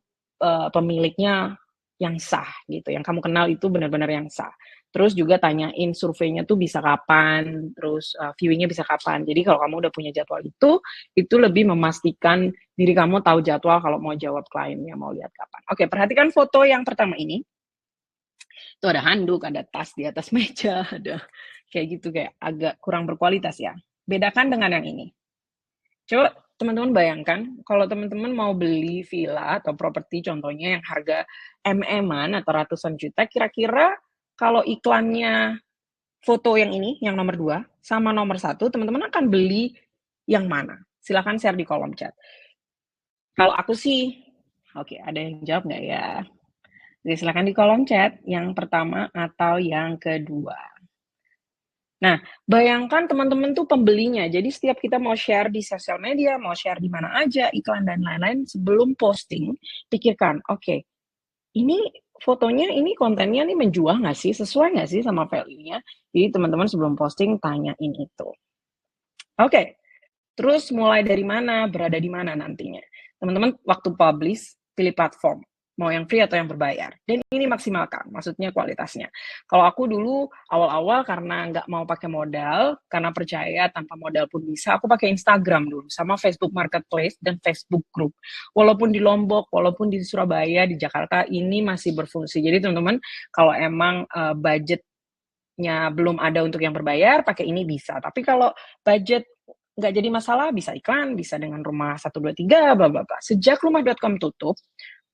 pemiliknya yang sah gitu, yang kamu kenal itu benar-benar yang sah. Terus juga tanyain surveinya tuh bisa kapan, terus viewingnya bisa kapan. Jadi kalau kamu udah punya jadwal itu lebih memastikan diri kamu tahu jadwal kalau mau jawab kliennya mau lihat kapan. Oke, perhatikan foto yang pertama ini. Itu ada handuk, ada tas di atas meja, ada kayak gitu, kayak agak kurang berkualitas ya. Bedakan dengan yang ini. Coba teman-teman bayangkan kalau teman-teman mau beli villa atau properti contohnya yang harga MM-an atau ratusan juta, kira-kira kalau iklannya foto yang ini, yang nomor 2, sama nomor 1, teman-teman akan beli yang mana? Silahkan share di kolom chat. Kalau aku sih, oke, ada yang jawab nggak ya? Jadi silahkan di kolom chat, yang pertama atau yang kedua. Nah, bayangkan teman-teman tuh pembelinya. Jadi setiap kita mau share di sosial media, mau share di mana aja, iklan dan lain-lain, sebelum posting, pikirkan, oke, ini fotonya, ini kontennya nih menjual nggak sih? Sesuai nggak sih sama value-nya? Jadi teman-teman sebelum posting, tanyain itu. Oke, terus mulai dari mana, berada di mana nantinya. Teman-teman waktu publish, pilih platform. Mau yang free atau yang berbayar. Dan ini maksimalkan, maksudnya kualitasnya. Kalau aku dulu awal-awal karena nggak mau pakai modal, karena percaya tanpa modal pun bisa, aku pakai Instagram dulu, sama Facebook Marketplace dan Facebook Group. Walaupun di Lombok, walaupun di Surabaya, di Jakarta, ini masih berfungsi. Jadi teman-teman, kalau emang budgetnya belum ada untuk yang berbayar, pakai ini bisa. Tapi kalau budget nggak jadi masalah, bisa iklan, bisa dengan rumah 123, bla bla bla. Sejak rumah.com tutup,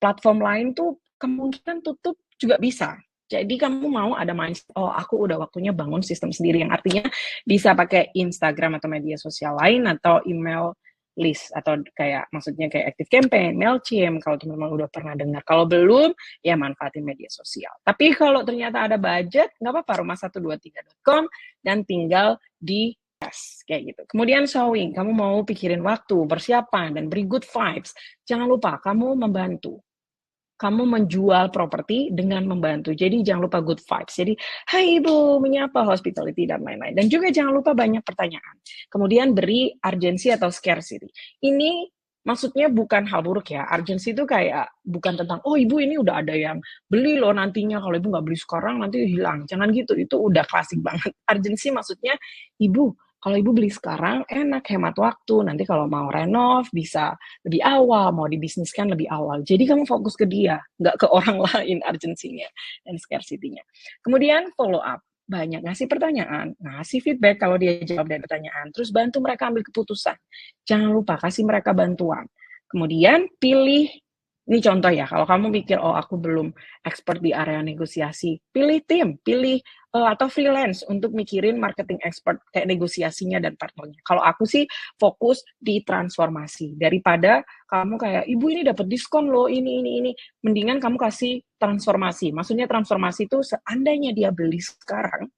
platform lain tuh kemungkinan tutup juga bisa. Jadi kamu mau ada mindset, oh aku udah waktunya bangun sistem sendiri, yang artinya bisa pakai Instagram atau media sosial lain atau email list atau kayak maksudnya kayak Active Campaign, Mailchimp kalau teman-teman udah pernah dengar. Kalau belum, ya manfaatin media sosial. Tapi kalau ternyata ada budget, nggak apa-apa, rumah123.com dan tinggal di kayak gitu. Kemudian showing, kamu mau pikirin waktu, persiapan, dan beri good vibes. Jangan lupa, kamu membantu. Kamu menjual properti dengan membantu. Jadi jangan lupa good vibes. Jadi, hai ibu, menyapa, hospitality, dan lain-lain. Dan juga jangan lupa banyak pertanyaan. Kemudian beri urgency atau scarcity. Ini maksudnya bukan hal buruk ya. Urgency itu kayak bukan tentang, oh ibu ini udah ada yang beli loh nantinya. Kalau ibu nggak beli sekarang nanti hilang. Jangan gitu, itu udah klasik banget. Urgency maksudnya, ibu, kalau ibu beli sekarang enak, hemat waktu. Nanti kalau mau renov bisa lebih awal, mau dibisniskan lebih awal. Jadi kamu fokus ke dia, nggak ke orang lain urgensinya dan scarcity-nya. Kemudian follow up. Banyak ngasih pertanyaan, ngasih feedback kalau dia jawab dari pertanyaan, terus bantu mereka ambil keputusan. Jangan lupa kasih mereka bantuan. Kemudian pilih, ini contoh ya, kalau kamu pikir, oh aku belum expert di area negosiasi, pilih tim, pilih atau freelance untuk mikirin marketing expert kayak negosiasinya dan partnernya. Kalau aku sih fokus di transformasi daripada kamu kayak ibu ini dapat diskon loh ini, mendingan kamu kasih transformasi. Maksudnya transformasi itu seandainya dia beli sekarang,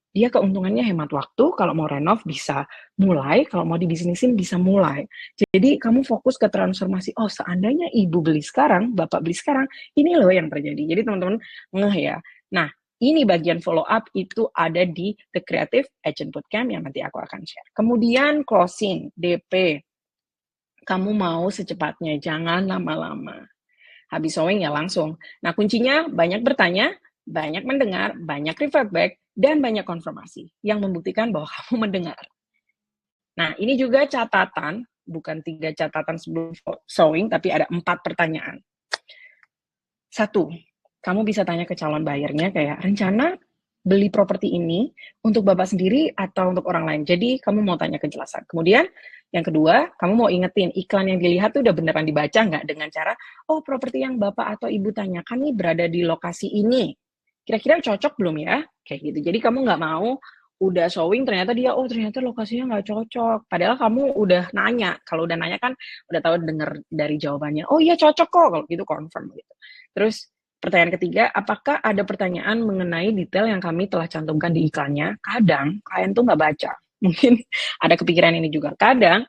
dia keuntungannya hemat waktu, kalau mau renov bisa mulai, kalau mau dibisnisin bisa mulai. Jadi kamu fokus ke transformasi, oh seandainya ibu beli sekarang, bapak beli sekarang, ini loh yang terjadi. Jadi teman-teman ngeh ya. Nah, ini bagian follow up itu ada di The Creative Agent Bootcamp yang nanti aku akan share. Kemudian closing, DP. Kamu mau secepatnya, jangan lama-lama. Habis showing ya langsung. Nah, kuncinya banyak bertanya, banyak mendengar, banyak revert back, dan banyak konfirmasi yang membuktikan bahwa kamu mendengar. Nah, ini juga catatan, bukan 3 catatan sebelum showing, tapi ada 4 pertanyaan. 1, kamu bisa tanya ke calon buyernya kayak, rencana beli properti ini untuk Bapak sendiri atau untuk orang lain? Jadi, kamu mau tanya kejelasan. Kemudian, yang kedua, kamu mau ingetin iklan yang dilihat tuh udah beneran dibaca nggak dengan cara, oh properti yang Bapak atau Ibu tanyakan nih berada di lokasi ini. Kira-kira cocok belum ya? Kayak gitu. Jadi kamu nggak mau udah showing ternyata dia, oh ternyata lokasinya nggak cocok. Padahal kamu udah nanya. Kalau udah nanya kan udah tahu denger dari jawabannya. Oh iya cocok kok. Kalau gitu confirm gitu. Terus pertanyaan ketiga, apakah ada pertanyaan mengenai detail yang kami telah cantumkan di iklannya? Kadang klien tuh nggak baca. Mungkin ada kepikiran ini juga. Kadang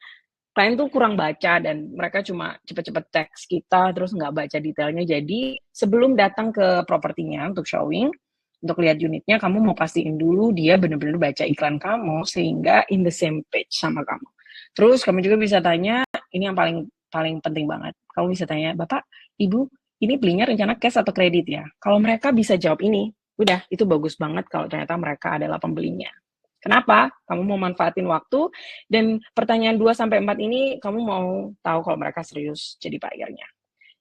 klien tuh kurang baca dan mereka cuma cepet-cepet teks kita terus nggak baca detailnya. Jadi sebelum datang ke propertinya untuk showing, untuk lihat unitnya, kamu mau pastiin dulu dia benar-benar baca iklan kamu sehingga in the same page sama kamu. Terus kamu juga bisa tanya, ini yang paling paling penting banget. Kamu bisa tanya, Bapak, Ibu, ini belinya rencana cash atau kredit ya? Kalau mereka bisa jawab ini, udah itu bagus banget kalau ternyata mereka adalah pembelinya. Kenapa? Kamu mau manfaatin waktu dan pertanyaan 2 sampai 4 ini kamu mau tahu kalau mereka serius jadi buyernya.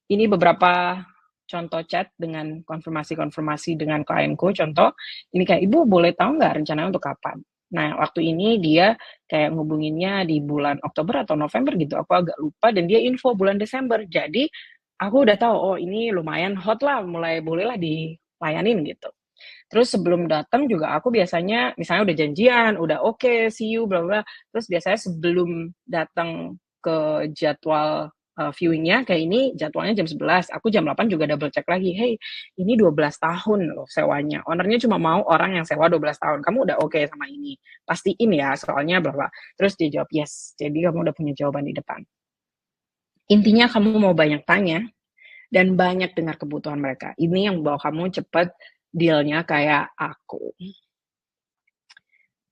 Ini beberapa contoh chat dengan konfirmasi-konfirmasi dengan klienku. Contoh, ini kayak, Ibu boleh tahu nggak rencananya untuk kapan? Nah, waktu ini dia kayak ngubunginnya di bulan Oktober atau November gitu. Aku agak lupa dan dia info bulan Desember. Jadi, aku udah tahu, oh ini lumayan hot lah, mulai bolehlah dilayanin gitu. Terus sebelum datang juga aku biasanya misalnya udah janjian, udah oke, see you, bla bla. Terus biasanya sebelum datang ke jadwal viewingnya kayak ini jadwalnya jam 11, aku jam 8 juga double check lagi, hey ini 12 tahun loh sewanya, ownernya cuma mau orang yang sewa 12 tahun, kamu udah oke sama ini, pastiin ya soalnya bla bla. Terus dia jawab yes, jadi kamu udah punya jawaban di depan. Intinya kamu mau banyak tanya dan banyak dengar kebutuhan mereka, ini yang bawa kamu cepet deal-nya kayak aku.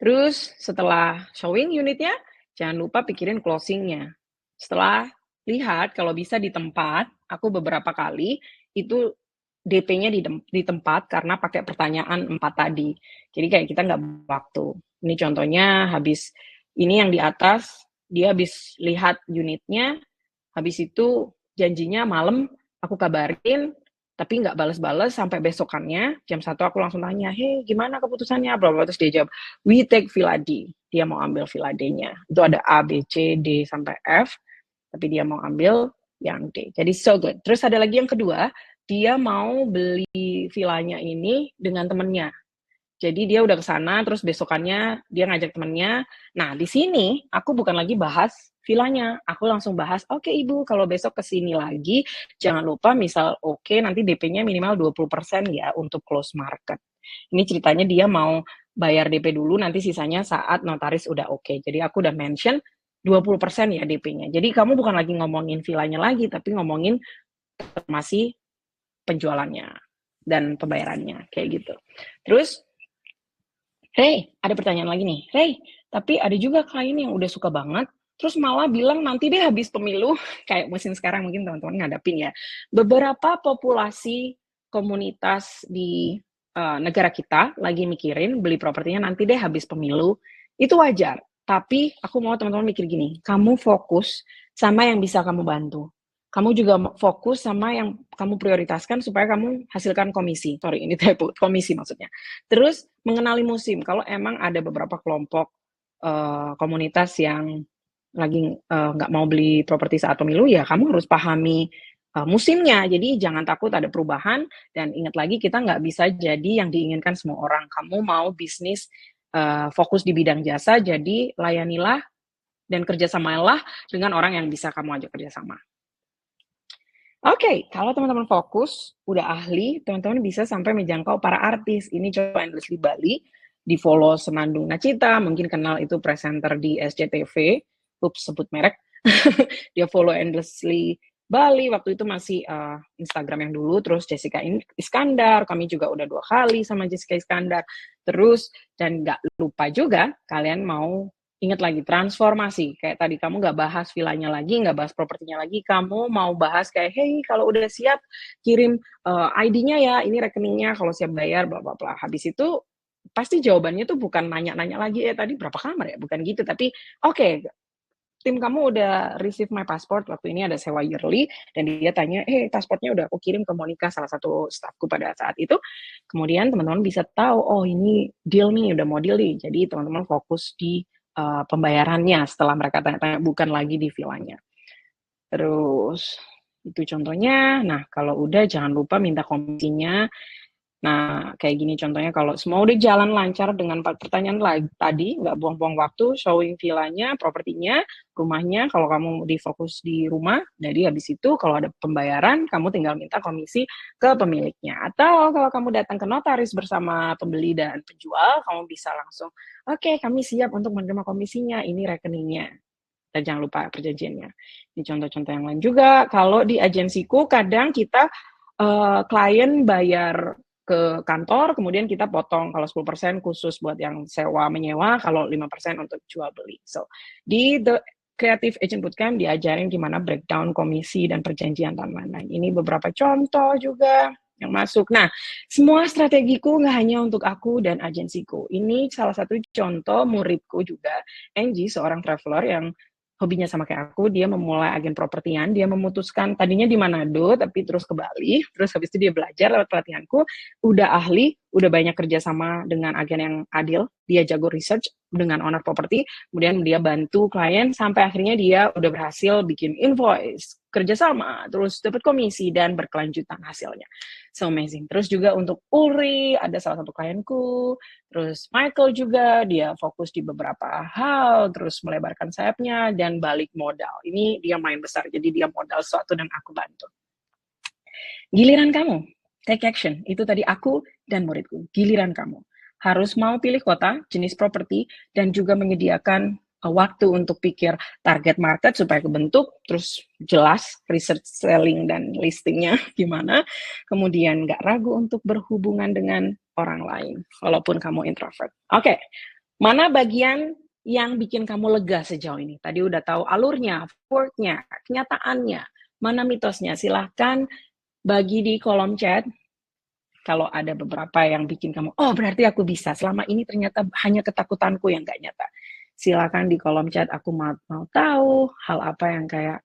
Terus setelah showing unitnya, jangan lupa pikirin closing-nya. Setelah lihat kalau bisa di tempat, aku beberapa kali itu DP-nya di tempat karena pakai pertanyaan 4 tadi. Jadi kayak kita nggak waktu. Ini contohnya habis ini yang di atas, dia habis lihat unitnya, habis itu janjinya malam aku kabarin, tapi nggak bales-bales sampai besokannya jam 1 aku langsung tanya, hey gimana keputusannya? Bla bla. Terus dia jawab, we take villa D. Dia mau ambil villa D-nya. Itu ada A, B, C, D sampai F, tapi dia mau ambil yang D. Jadi so good. Terus ada lagi yang kedua, dia mau beli villanya ini dengan temennya. Jadi dia udah ke sana, terus besokannya dia ngajak temennya. Nah, di sini aku bukan lagi bahas villanya, aku langsung bahas, oke Ibu, kalau besok ke sini lagi, jangan lupa misal oke, nanti DP-nya minimal 20% ya untuk close market. Ini ceritanya dia mau bayar DP dulu, nanti sisanya saat notaris udah oke. Jadi aku udah mention 20% ya DP-nya. Jadi kamu bukan lagi ngomongin villanya lagi, tapi ngomongin masih penjualannya dan pembayarannya, kayak gitu. Terus, Rey, ada pertanyaan lagi nih. Rey, tapi ada juga klien yang udah suka banget, terus malah bilang nanti deh habis pemilu, kayak musim sekarang mungkin teman-teman ngadapin ya. Beberapa populasi komunitas di negara kita lagi mikirin beli propertinya nanti deh habis pemilu, itu wajar. Tapi aku mau teman-teman mikir gini, kamu fokus sama yang bisa kamu bantu. Kamu juga fokus sama yang kamu prioritaskan supaya kamu hasilkan komisi. Sorry, ini typo, komisi maksudnya. Terus mengenali musim. Kalau emang ada beberapa kelompok komunitas yang lagi nggak mau beli properti saat pemilu, ya kamu harus pahami musimnya. Jadi jangan takut ada perubahan dan ingat lagi kita nggak bisa jadi yang diinginkan semua orang. Kamu mau bisnis fokus di bidang jasa, jadi layanilah dan kerjasamalah dengan orang yang bisa kamu ajak kerjasama. Oke, kalau teman-teman fokus, udah ahli, teman-teman bisa sampai menjangkau para artis. Ini coba Endlessly Bali, di-follow Senandung Nacita, mungkin kenal itu presenter di SCTV, sebut merek. Dia follow Endlessly Bali, waktu itu masih Instagram yang dulu, terus Jessica Iskandar, kami juga udah 2 kali sama Jessica Iskandar. Terus, dan nggak lupa juga, kalian mau ingat lagi, transformasi. Kayak tadi kamu nggak bahas villanya lagi, nggak bahas propertinya lagi, kamu mau bahas kayak, hey, kalau udah siap, kirim ID-nya ya, ini rekeningnya, kalau siap bayar, bla bla bla. Habis itu, pasti jawabannya tuh bukan nanya-nanya lagi, tadi berapa kamar ya? Bukan gitu, tapi oke, tim kamu udah receive my passport, waktu ini ada sewa yearly, dan dia tanya, pasportnya udah aku kirim ke Monica, salah satu staffku pada saat itu. Kemudian teman-teman bisa tahu, oh ini deal nih, udah mau deal nih. Jadi teman-teman fokus di pembayarannya setelah mereka tanya-tanya, bukan lagi di villanya. Terus, itu contohnya. Nah, kalau udah jangan lupa minta komisinya. Nah, kayak gini contohnya kalau semua udah jalan lancar dengan 4 pertanyaan tadi, nggak buang-buang waktu, showing villanya, propertinya, rumahnya, kalau kamu difokus di rumah, jadi habis itu kalau ada pembayaran, kamu tinggal minta komisi ke pemiliknya. Atau kalau kamu datang ke notaris bersama pembeli dan penjual, kamu bisa langsung, oke, kami siap untuk menerima komisinya, ini rekeningnya. Dan jangan lupa perjanjiannya. Ini contoh-contoh yang lain juga. Kalau di agensiku, kadang kita klien bayar ke kantor, kemudian kita potong kalau 10% khusus buat yang sewa menyewa, kalau 5% untuk jual beli. So, di The Creative Agent Bootcamp diajarin gimana breakdown komisi dan perjanjian dan lain-lain. Ini beberapa contoh juga yang masuk. Nah, semua strategiku nggak hanya untuk aku dan agensiku. Ini salah satu contoh muridku juga, Angie, seorang traveler yang hobinya sama kayak aku, dia memulai agen propertian, dia memutuskan tadinya di Manado, tapi terus ke Bali, terus habis itu dia belajar lewat pelatihanku, udah ahli, udah banyak kerja sama dengan agen yang adil, dia jago research dengan owner property, kemudian dia bantu klien, sampai akhirnya dia udah berhasil bikin invoice, kerjasama, terus dapat komisi, dan berkelanjutan hasilnya. So amazing. Terus juga untuk Ulri, ada salah satu klienku, terus Michael juga, dia fokus di beberapa hal, terus melebarkan sayapnya, dan balik modal. Ini dia main besar, jadi dia modal sesuatu dan aku bantu. Giliran kamu, take action. Itu tadi aku dan muridku. Giliran kamu. Harus mau pilih kota, jenis properti, dan juga menyediakan waktu untuk pikir target market supaya kebentuk, terus jelas research selling dan listingnya gimana, kemudian nggak ragu untuk berhubungan dengan orang lain, walaupun kamu introvert. Oke, mana bagian yang bikin kamu lega sejauh ini? Tadi udah tahu alurnya, worknya, kenyataannya, mana mitosnya? Silahkan bagi di kolom chat. Kalau ada beberapa yang bikin kamu, oh berarti aku bisa, selama ini ternyata hanya ketakutanku yang gak nyata. Silakan di kolom chat, aku mau tahu hal apa yang kayak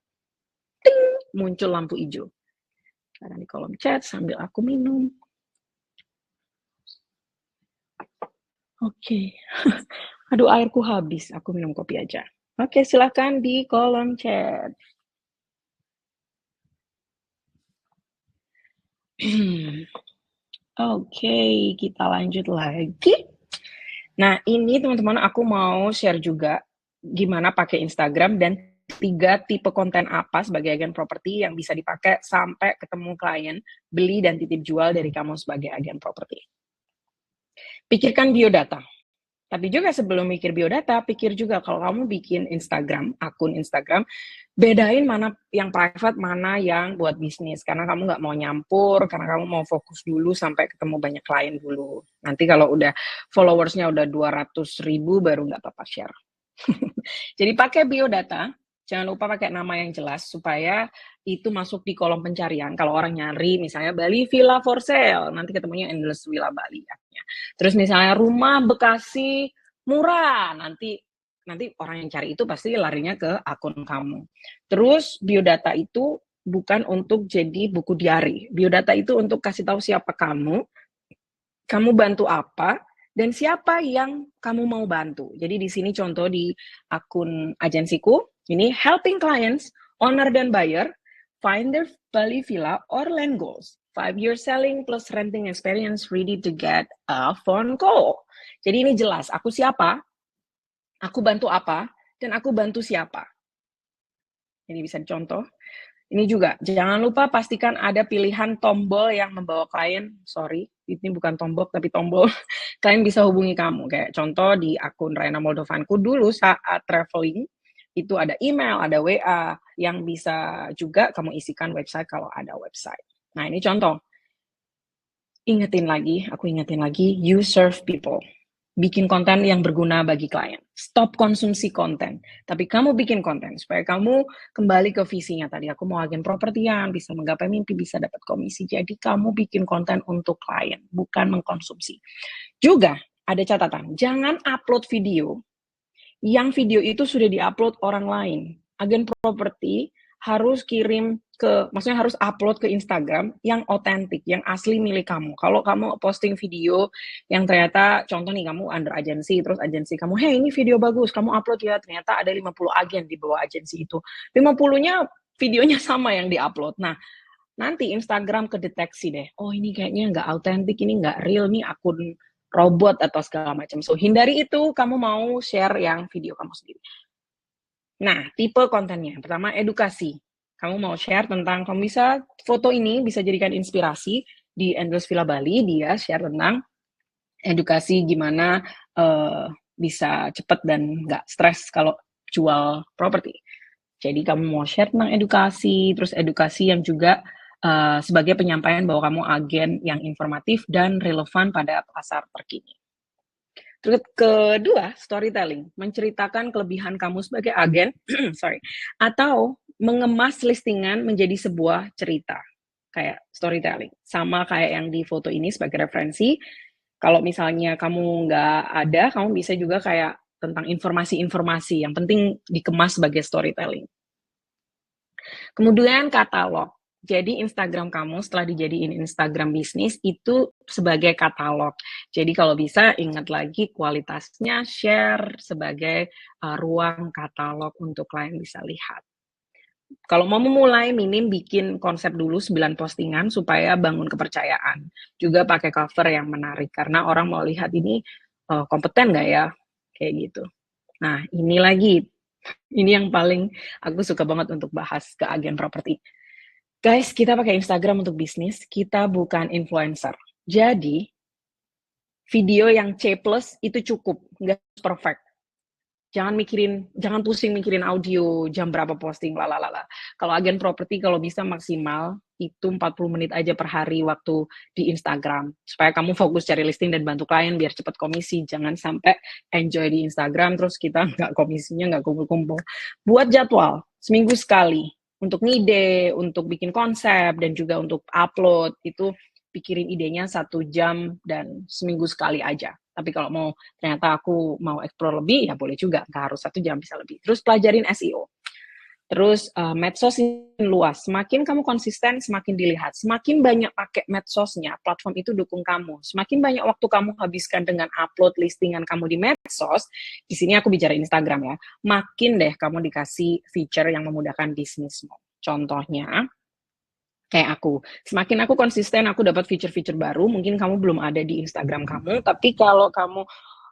ting, muncul lampu hijau. Silakan di kolom chat sambil aku minum. Oke. Aduh, airku habis, aku minum kopi aja. Oke, silakan di kolom chat. Oke, kita lanjut lagi. Nah, ini teman-teman aku mau share juga gimana pakai Instagram dan 3 tipe konten apa sebagai agen properti yang bisa dipakai sampai ketemu klien, beli dan titip jual dari kamu sebagai agen properti. Pikirkan biodata. Tapi juga sebelum mikir biodata, pikir juga kalau kamu bikin Instagram, akun Instagram, bedain mana yang private, mana yang buat bisnis. Karena kamu nggak mau nyampur, karena kamu mau fokus dulu sampai ketemu banyak klien dulu. Nanti kalau udah followersnya udah 200.000 baru nggak apa-apa share. Jadi pakai biodata, jangan lupa pakai nama yang jelas supaya itu masuk di kolom pencarian. Kalau orang nyari misalnya Bali Villa for sale, nanti ketemunya Endless Villa Bali. Terus misalnya rumah Bekasi murah, nanti orang yang cari itu pasti larinya ke akun kamu. Terus biodata itu bukan untuk jadi buku diary. Biodata itu untuk kasih tahu siapa kamu bantu apa, dan siapa yang kamu mau bantu. Jadi di sini contoh di akun agensiku, ini helping clients, owner dan buyer, find their Bali villa or land goals. 5-year selling plus renting experience ready to get a phone call. Jadi ini jelas, aku siapa, aku bantu apa, dan aku bantu siapa. Ini bisa dicontoh. Ini juga, jangan lupa pastikan ada pilihan tombol yang membawa klien, sorry, ini bukan tombol, tapi tombol, klien bisa hubungi kamu. Kayak contoh di akun Raina Moldovanku dulu saat traveling, itu ada email, ada WA, yang bisa juga kamu isikan website kalau ada website. Nah ini contoh, aku ingetin lagi, you serve people. Bikin konten yang berguna bagi klien. Stop konsumsi konten. Tapi kamu bikin konten supaya kamu kembali ke visinya tadi. Aku mau agen propertian, bisa menggapai mimpi, bisa dapat komisi. Jadi kamu bikin konten untuk klien, bukan mengkonsumsi. Juga ada catatan, jangan upload video yang video itu sudah diupload orang lain. Agen properti harus maksudnya harus upload ke Instagram yang otentik, yang asli milik kamu. Kalau kamu posting video yang ternyata, contoh nih kamu under agensi, terus agensi kamu, hey ini video bagus, kamu upload ya, ternyata ada 50 agen di bawah agensi itu. 50-nya videonya sama yang diupload. Nah, nanti Instagram kedeteksi deh, oh ini kayaknya nggak autentik, ini nggak real, nih akun robot atau segala macam. So, hindari itu, kamu mau share yang video kamu sendiri. Nah, tipe kontennya. Pertama, edukasi. Kamu mau share tentang, kamu bisa, foto ini bisa jadikan inspirasi. Di Endless Villa Bali, dia share tentang edukasi gimana bisa cepat dan nggak stres kalau jual properti. Jadi kamu mau share tentang edukasi, terus edukasi yang juga sebagai penyampaian bahwa kamu agen yang informatif dan relevan pada pasar terkini. Terus kedua, storytelling, menceritakan kelebihan kamu sebagai agen, atau mengemas listingan menjadi sebuah cerita, kayak storytelling. Sama kayak yang di foto ini sebagai referensi, kalau misalnya kamu nggak ada, kamu bisa juga kayak tentang informasi-informasi, yang penting dikemas sebagai storytelling. Kemudian katalog. Jadi Instagram kamu setelah dijadiin Instagram bisnis itu sebagai katalog. Jadi kalau bisa ingat lagi kualitasnya, share sebagai ruang katalog untuk klien bisa lihat. Kalau mau memulai, minim bikin konsep dulu 9 postingan supaya bangun kepercayaan. Juga pakai cover yang menarik, karena orang mau lihat ini kompeten nggak ya? Kayak gitu. Nah, ini yang paling aku suka banget untuk bahas ke agen properti. Guys, kita pakai Instagram untuk bisnis, kita bukan influencer. Jadi, video yang C+ itu cukup, nggak perfect. Jangan pusing mikirin audio, jam berapa posting, lalalala. Kalau agen properti, kalau bisa maksimal, itu 40 menit aja per hari waktu di Instagram. Supaya kamu fokus cari listing dan bantu klien biar cepat komisi. Jangan sampai enjoy di Instagram, terus kita nggak komisinya, nggak kumpul-kumpul. Buat jadwal, seminggu sekali. Untuk ngide, untuk bikin konsep, dan juga untuk upload, itu pikirin idenya 1 jam dan seminggu sekali aja. Tapi kalau mau ternyata aku mau explore lebih, ya boleh juga, nggak harus 1 jam, bisa lebih. Terus pelajarin SEO. Terus medsos luas, semakin kamu konsisten, semakin dilihat. Semakin banyak pakai medsosnya, platform itu dukung kamu. Semakin banyak waktu kamu habiskan dengan upload listingan kamu di medsos, di sini aku bicara Instagram ya, makin deh kamu dikasih feature yang memudahkan bisnismu. Contohnya, kayak aku, semakin aku konsisten, aku dapat feature-feature baru, mungkin kamu belum ada di Instagram kamu, tapi kalau kamu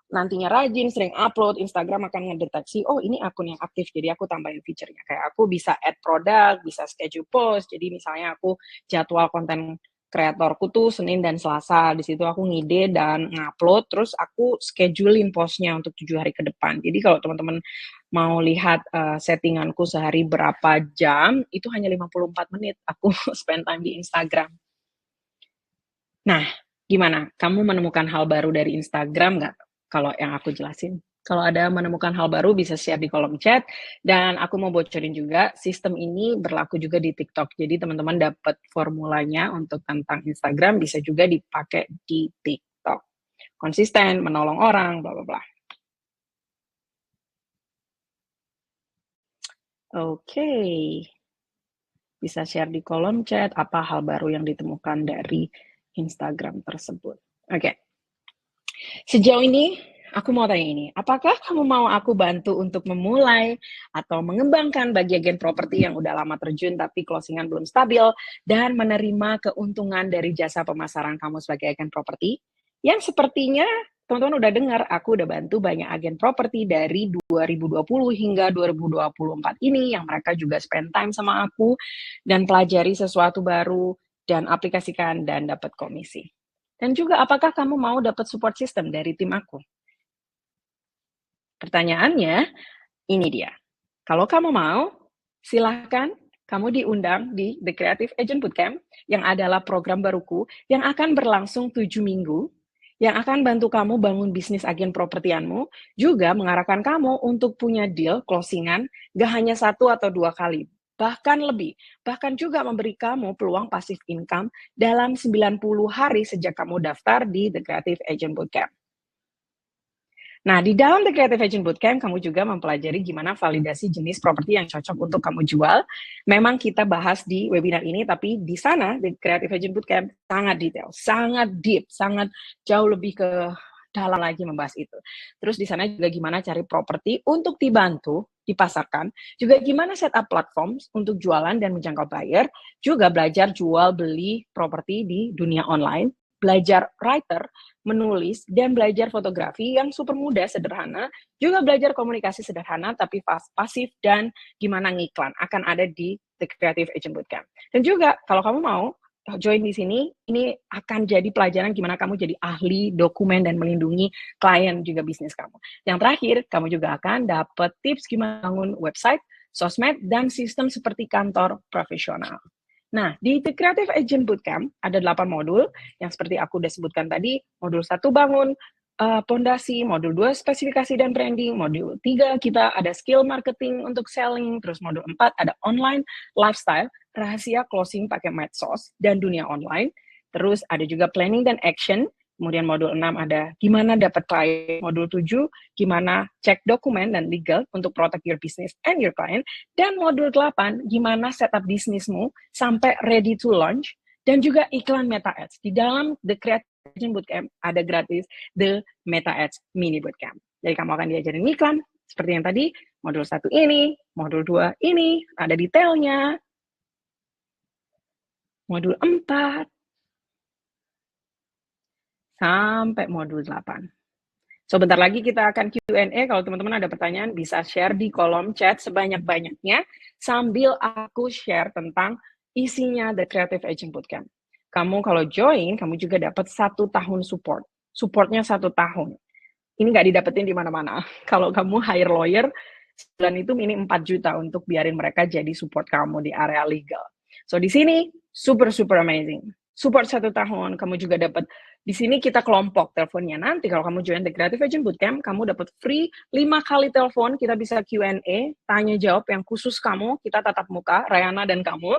nantinya rajin, sering upload, Instagram akan ngedeteksi, oh ini akun yang aktif, jadi aku tambahin feature-nya. Kayak aku bisa add produk, bisa schedule post, jadi misalnya aku jadwal konten kreatorku tuh Senin dan Selasa. Di situ aku ngide dan ngupload, terus aku schedulein postnya untuk 7 hari ke depan. Jadi kalau teman-teman mau lihat settinganku sehari berapa jam, itu hanya 54 menit aku spend time di Instagram. Nah, gimana? Kamu menemukan hal baru dari Instagram nggak? Kalau yang aku jelasin. Kalau ada menemukan hal baru bisa share di kolom chat, dan aku mau bocorin juga, sistem ini berlaku juga di TikTok. Jadi teman-teman dapat formulanya untuk tentang Instagram bisa juga dipakai di TikTok. Konsisten, menolong orang, bla bla bla. Oke. Bisa share di kolom chat apa hal baru yang ditemukan dari Instagram tersebut. Oke. Sejauh ini, aku mau tanya ini, apakah kamu mau aku bantu untuk memulai atau mengembangkan bagi agen properti yang udah lama terjun tapi closingan belum stabil dan menerima keuntungan dari jasa pemasaran kamu sebagai agen properti? Yang sepertinya teman-teman udah dengar, aku udah bantu banyak agen properti dari 2020 hingga 2024 ini yang mereka juga spend time sama aku dan pelajari sesuatu baru dan aplikasikan dan dapat komisi. Dan juga apakah kamu mau dapat support system dari tim aku? Pertanyaannya, ini dia. Kalau kamu mau, silahkan kamu diundang di The Creative Agent Bootcamp yang adalah program baruku yang akan berlangsung 7 minggu yang akan bantu kamu bangun bisnis agen propertianmu, juga mengarahkan kamu untuk punya deal closingan gak hanya 1 atau 2 kali, bahkan lebih. Bahkan juga memberi kamu peluang passive income dalam 90 hari sejak kamu daftar di The Creative Agent Bootcamp. Nah, di dalam The Creative Agent Bootcamp, kamu juga mempelajari gimana validasi jenis properti yang cocok untuk kamu jual. Memang kita bahas di webinar ini, tapi di sana, The Creative Agent Bootcamp, sangat detail, sangat deep, sangat jauh lebih ke dalam lagi membahas itu. Terus di sana juga gimana cari properti untuk dibantu, dipasarkan, juga gimana setup platform untuk jualan dan menjangkau buyer, juga belajar jual beli properti di dunia online, belajar writer, menulis, dan belajar fotografi yang super mudah, sederhana, juga belajar komunikasi sederhana, tapi pasif, dan gimana ngiklan, akan ada di The Creative Agent Bootcamp. Dan juga, kalau kamu mau join di sini, ini akan jadi pelajaran gimana kamu jadi ahli dokumen dan melindungi klien juga bisnis kamu. Yang terakhir, kamu juga akan dapat tips gimana bangun website, sosmed, dan sistem seperti kantor profesional. Nah, di The Creative Agent Bootcamp ada 8 modul yang seperti aku udah sebutkan tadi. Modul 1 bangun pondasi, modul 2 spesifikasi dan branding, modul 3 kita ada skill marketing untuk selling, terus modul 4 ada online lifestyle, rahasia closing pakai medsos dan dunia online. Terus ada juga planning dan action. Kemudian modul 6 ada gimana dapat klien, modul 7 gimana cek dokumen dan legal untuk protect your business and your client, dan modul 8 gimana setup bisnismu sampai ready to launch, dan juga iklan Meta Ads. Di dalam The Creative Bootcamp ada gratis The Meta Ads Mini Bootcamp. Jadi kamu akan diajarin iklan seperti yang tadi, modul 1 ini, modul 2 ini, ada detailnya, modul 4, sampai modul 8. So, bentar lagi kita akan Q&A. Kalau teman-teman ada pertanyaan, bisa share di kolom chat sebanyak-banyaknya sambil aku share tentang isinya The Creative Agent Bootcamp. Kamu kalau join, kamu juga dapat 1 tahun support. Supportnya 1 tahun. Ini nggak didapetin di mana-mana. Kalau kamu hire lawyer, sebulan itu minim 4 juta untuk biarin mereka jadi support kamu di area legal. So, di sini super amazing. Support 1 tahun, kamu juga dapat. Di sini kita kelompok teleponnya. Nanti kalau kamu join The Creative Agent Bootcamp, kamu dapat free 5 kali telepon, kita bisa Q&A, tanya jawab yang khusus kamu, kita tatap muka, Rayana dan kamu,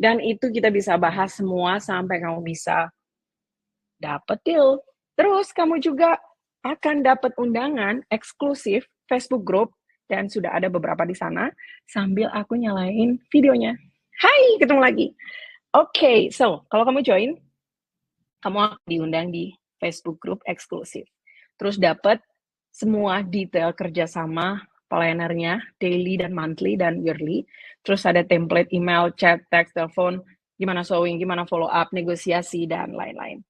dan itu kita bisa bahas semua sampai kamu bisa dapat deal. Terus kamu juga akan dapat undangan eksklusif Facebook Group, dan sudah ada beberapa di sana, sambil aku nyalain videonya. Hai, ketemu lagi. Oke, so kalau kamu join, kamu akan diundang di Facebook Group eksklusif. Terus dapat semua detail kerjasama pelayanannya, daily dan monthly dan yearly. Terus ada template email, chat, text, telepon, gimana showing, gimana follow up, negosiasi, dan lain-lain.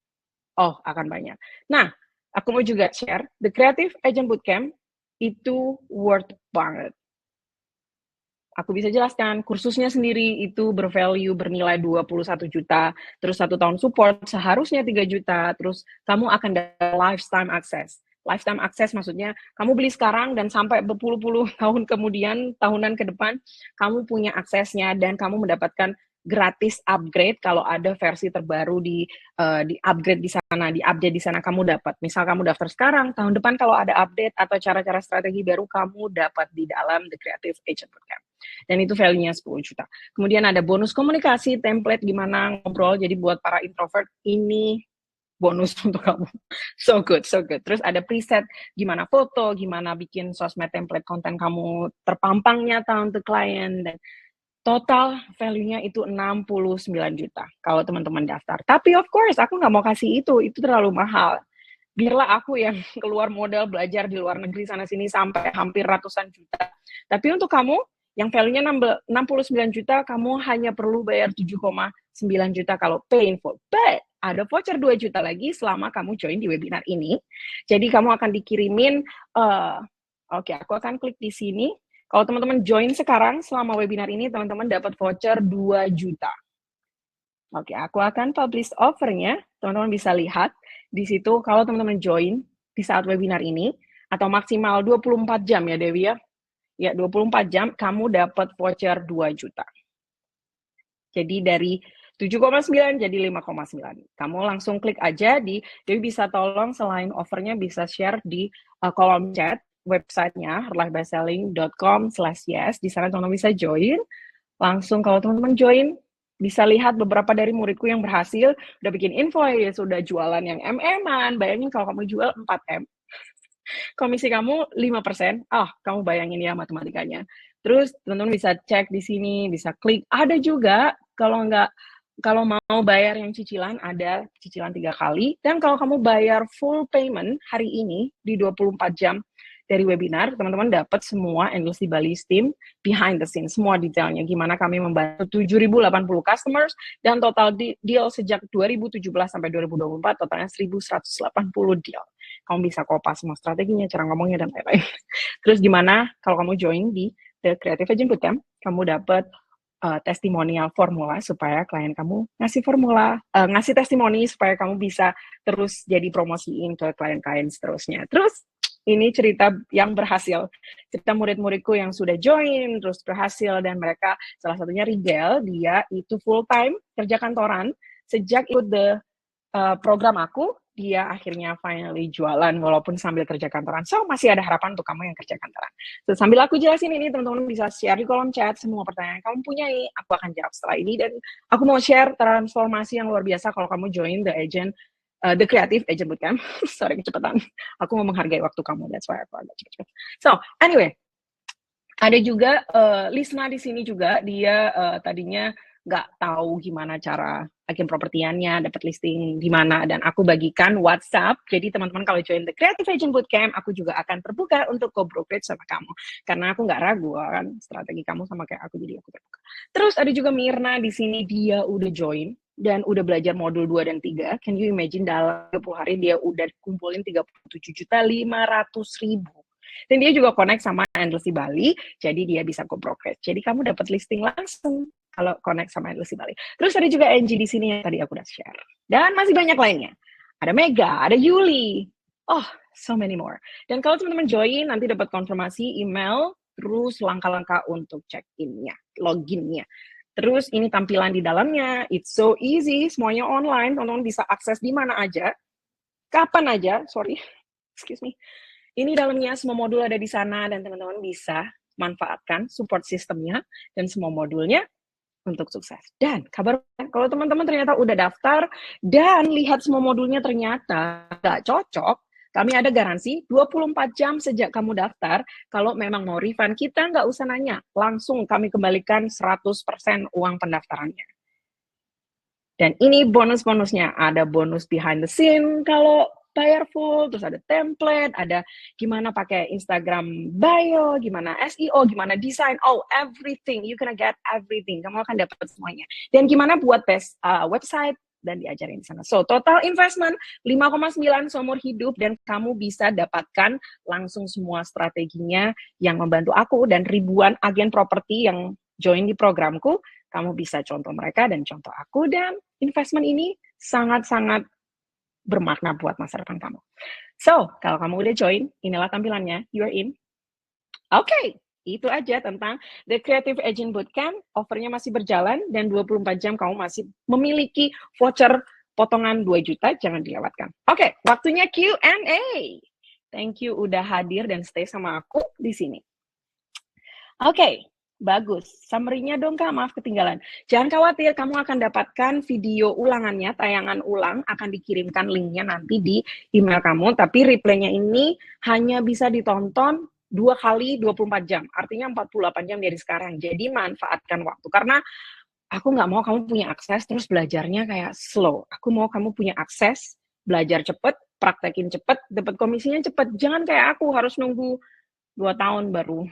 Oh, akan banyak. Nah, aku mau juga share, The Creative Agent Bootcamp itu worth banget. Aku bisa jelaskan, kursusnya sendiri itu bervalue, bernilai 21 juta, terus 1 tahun support seharusnya 3 juta, terus kamu akan dapat lifetime access. Lifetime access maksudnya kamu beli sekarang dan sampai berpuluh-puluh tahun kemudian, tahunan ke depan, kamu punya aksesnya dan kamu mendapatkan gratis upgrade kalau ada versi terbaru di upgrade di sana, di update di sana kamu dapat. Misal kamu daftar sekarang, tahun depan kalau ada update atau cara-cara strategi baru kamu dapat di dalam The Creative Agent Bootcamp. Dan itu value-nya 10 juta. Kemudian ada bonus komunikasi, template gimana ngobrol. Jadi buat para introvert ini bonus untuk kamu. So good, so good. Terus ada preset gimana foto, gimana bikin sosmed template konten kamu terpampang nyata untuk klien, dan total value-nya itu 69 juta kalau teman-teman daftar. Tapi of course aku nggak mau kasih itu terlalu mahal. Biarlah aku yang keluar modal belajar di luar negeri sana-sini sampai hampir ratusan juta. Tapi untuk kamu yang value-nya 69 juta, kamu hanya perlu bayar 7,9 juta kalau pay in full. But ada voucher 2 juta lagi selama kamu join di webinar ini. Jadi kamu akan dikirimin, oke, aku akan klik di sini. Kalau teman-teman join sekarang selama webinar ini, teman-teman dapat voucher 2 juta. Oke, aku akan publish offernya. Teman-teman bisa lihat di situ kalau teman-teman join di saat webinar ini, atau maksimal 24 jam ya Dewi ya. Ya, 24 jam kamu dapat voucher 2 juta. Jadi dari 7,9 jadi 5,9. Kamu langsung klik aja di, Dewi bisa tolong selain offernya bisa share di kolom chat websitenya herlifebestselling.com/yes. Di sana teman-teman bisa join. Langsung kalau teman-teman join, bisa lihat beberapa dari muridku yang berhasil, udah bikin invoice, udah jualan yang MM-an. Bayangin kalau kamu jual 4M, komisi kamu 5%. Kamu bayangin ya matematikanya. Terus teman-teman bisa cek di sini, bisa klik. Ada juga kalau mau bayar yang cicilan, ada cicilan 3 kali. Dan kalau kamu bayar full payment hari ini di 24 jam dari webinar, teman-teman dapat semua Endlessly Bali Team behind the scenes, semua detailnya. Gimana kami membantu 7.080 customers, dan total deal sejak 2017 sampai 2024, totalnya 1.180 deal. Kamu bisa kopas semua strateginya, cara ngomongnya, dan lain-lain. Terus gimana kalau kamu join di The Creative Agent Bootcamp, kamu dapat testimonial formula supaya klien kamu ngasih testimoni supaya kamu bisa terus jadi promosiin ke klien-klien seterusnya. Terus ini cerita yang berhasil, cerita murid-muridku yang sudah join terus berhasil, dan mereka salah satunya Rigel, dia itu full time kerja kantoran. Sejak ikut program aku, dia akhirnya finally jualan walaupun sambil kerja kantoran. So masih ada harapan untuk kamu yang kerja kantoran. So, sambil aku jelasin ini, teman-teman bisa share di kolom chat semua pertanyaan yang kamu punyai, aku akan jawab setelah ini. Dan aku mau share transformasi yang luar biasa kalau kamu join The Creative Agent Bootcamp. Sorry, kecepatan. Aku mau menghargai waktu kamu, that's why aku agak cepet-cepet. So, anyway, ada juga Lisna di sini juga, dia tadinya nggak tahu gimana cara agen propertiannya, dapat listing di mana, dan aku bagikan WhatsApp. Jadi teman-teman kalau join The Creative Agent Bootcamp, aku juga akan terbuka untuk co-brokerage sama kamu. Karena aku nggak ragu kan strategi kamu sama kayak aku, jadi aku terbuka. Terus ada juga Mirna di sini, dia udah join dan udah belajar modul 2 dan 3. Can you imagine dalam 20 hari dia udah kumpulin 37.500.000. Dan dia juga connect sama Endlessly Bali, jadi dia bisa co-brokerage. Jadi kamu dapat listing langsung kalau connect sama Endlessly Bali. Terus ada juga Angie di sini yang tadi aku udah share. Dan masih banyak lainnya. Ada Mega, ada Yuli. Oh, so many more. Dan kalau teman-teman join, nanti dapat konfirmasi email, terus langkah-langkah untuk check-in-nya, login-nya. Terus ini tampilan di dalamnya, it's so easy, semuanya online, teman-teman bisa akses di mana aja, kapan aja, excuse me. Ini dalamnya semua modul ada di sana, dan teman-teman bisa manfaatkan support sistemnya dan semua modulnya untuk sukses. Dan kabar kalau teman-teman ternyata udah daftar dan lihat semua modulnya ternyata nggak cocok, kami ada garansi 24 jam sejak kamu daftar. Kalau memang mau refund, kita nggak usah nanya, langsung kami kembalikan 100% uang pendaftarannya. Dan ini bonus-bonusnya, ada bonus behind the scene kalau bayar full, terus ada template, ada gimana pakai Instagram bio, gimana SEO, gimana desain, everything, you gonna get everything, kamu akan dapat semuanya. Dan gimana buat website, dan diajarin di sana. So, total investment 5,9 seumur hidup dan kamu bisa dapatkan langsung semua strateginya yang membantu aku dan ribuan agen properti yang join di programku. Kamu bisa contoh mereka dan contoh aku dan investment ini sangat-sangat bermakna buat masa depan kamu. So, kalau kamu udah join, inilah tampilannya, you're in. Oke, itu aja tentang The Creative Agent Bootcamp. Offernya masih berjalan dan 24 jam kamu masih memiliki voucher potongan 2 juta, jangan dilewatkan. Oke, waktunya Q&A. Thank you udah hadir dan stay sama aku di sini. Oke, bagus. Summary-nya dong Kak, maaf ketinggalan. Jangan khawatir, kamu akan dapatkan video ulangannya, tayangan ulang, akan dikirimkan linknya nanti di email kamu, tapi replaynya ini hanya bisa ditonton 2 kali 24 jam, artinya 48 jam dari sekarang. Jadi manfaatkan waktu, karena aku nggak mau kamu punya akses terus belajarnya kayak slow. Aku mau kamu punya akses, belajar cepet, praktekin cepet, dapat komisinya cepet. Jangan kayak aku harus nunggu 2 tahun baru.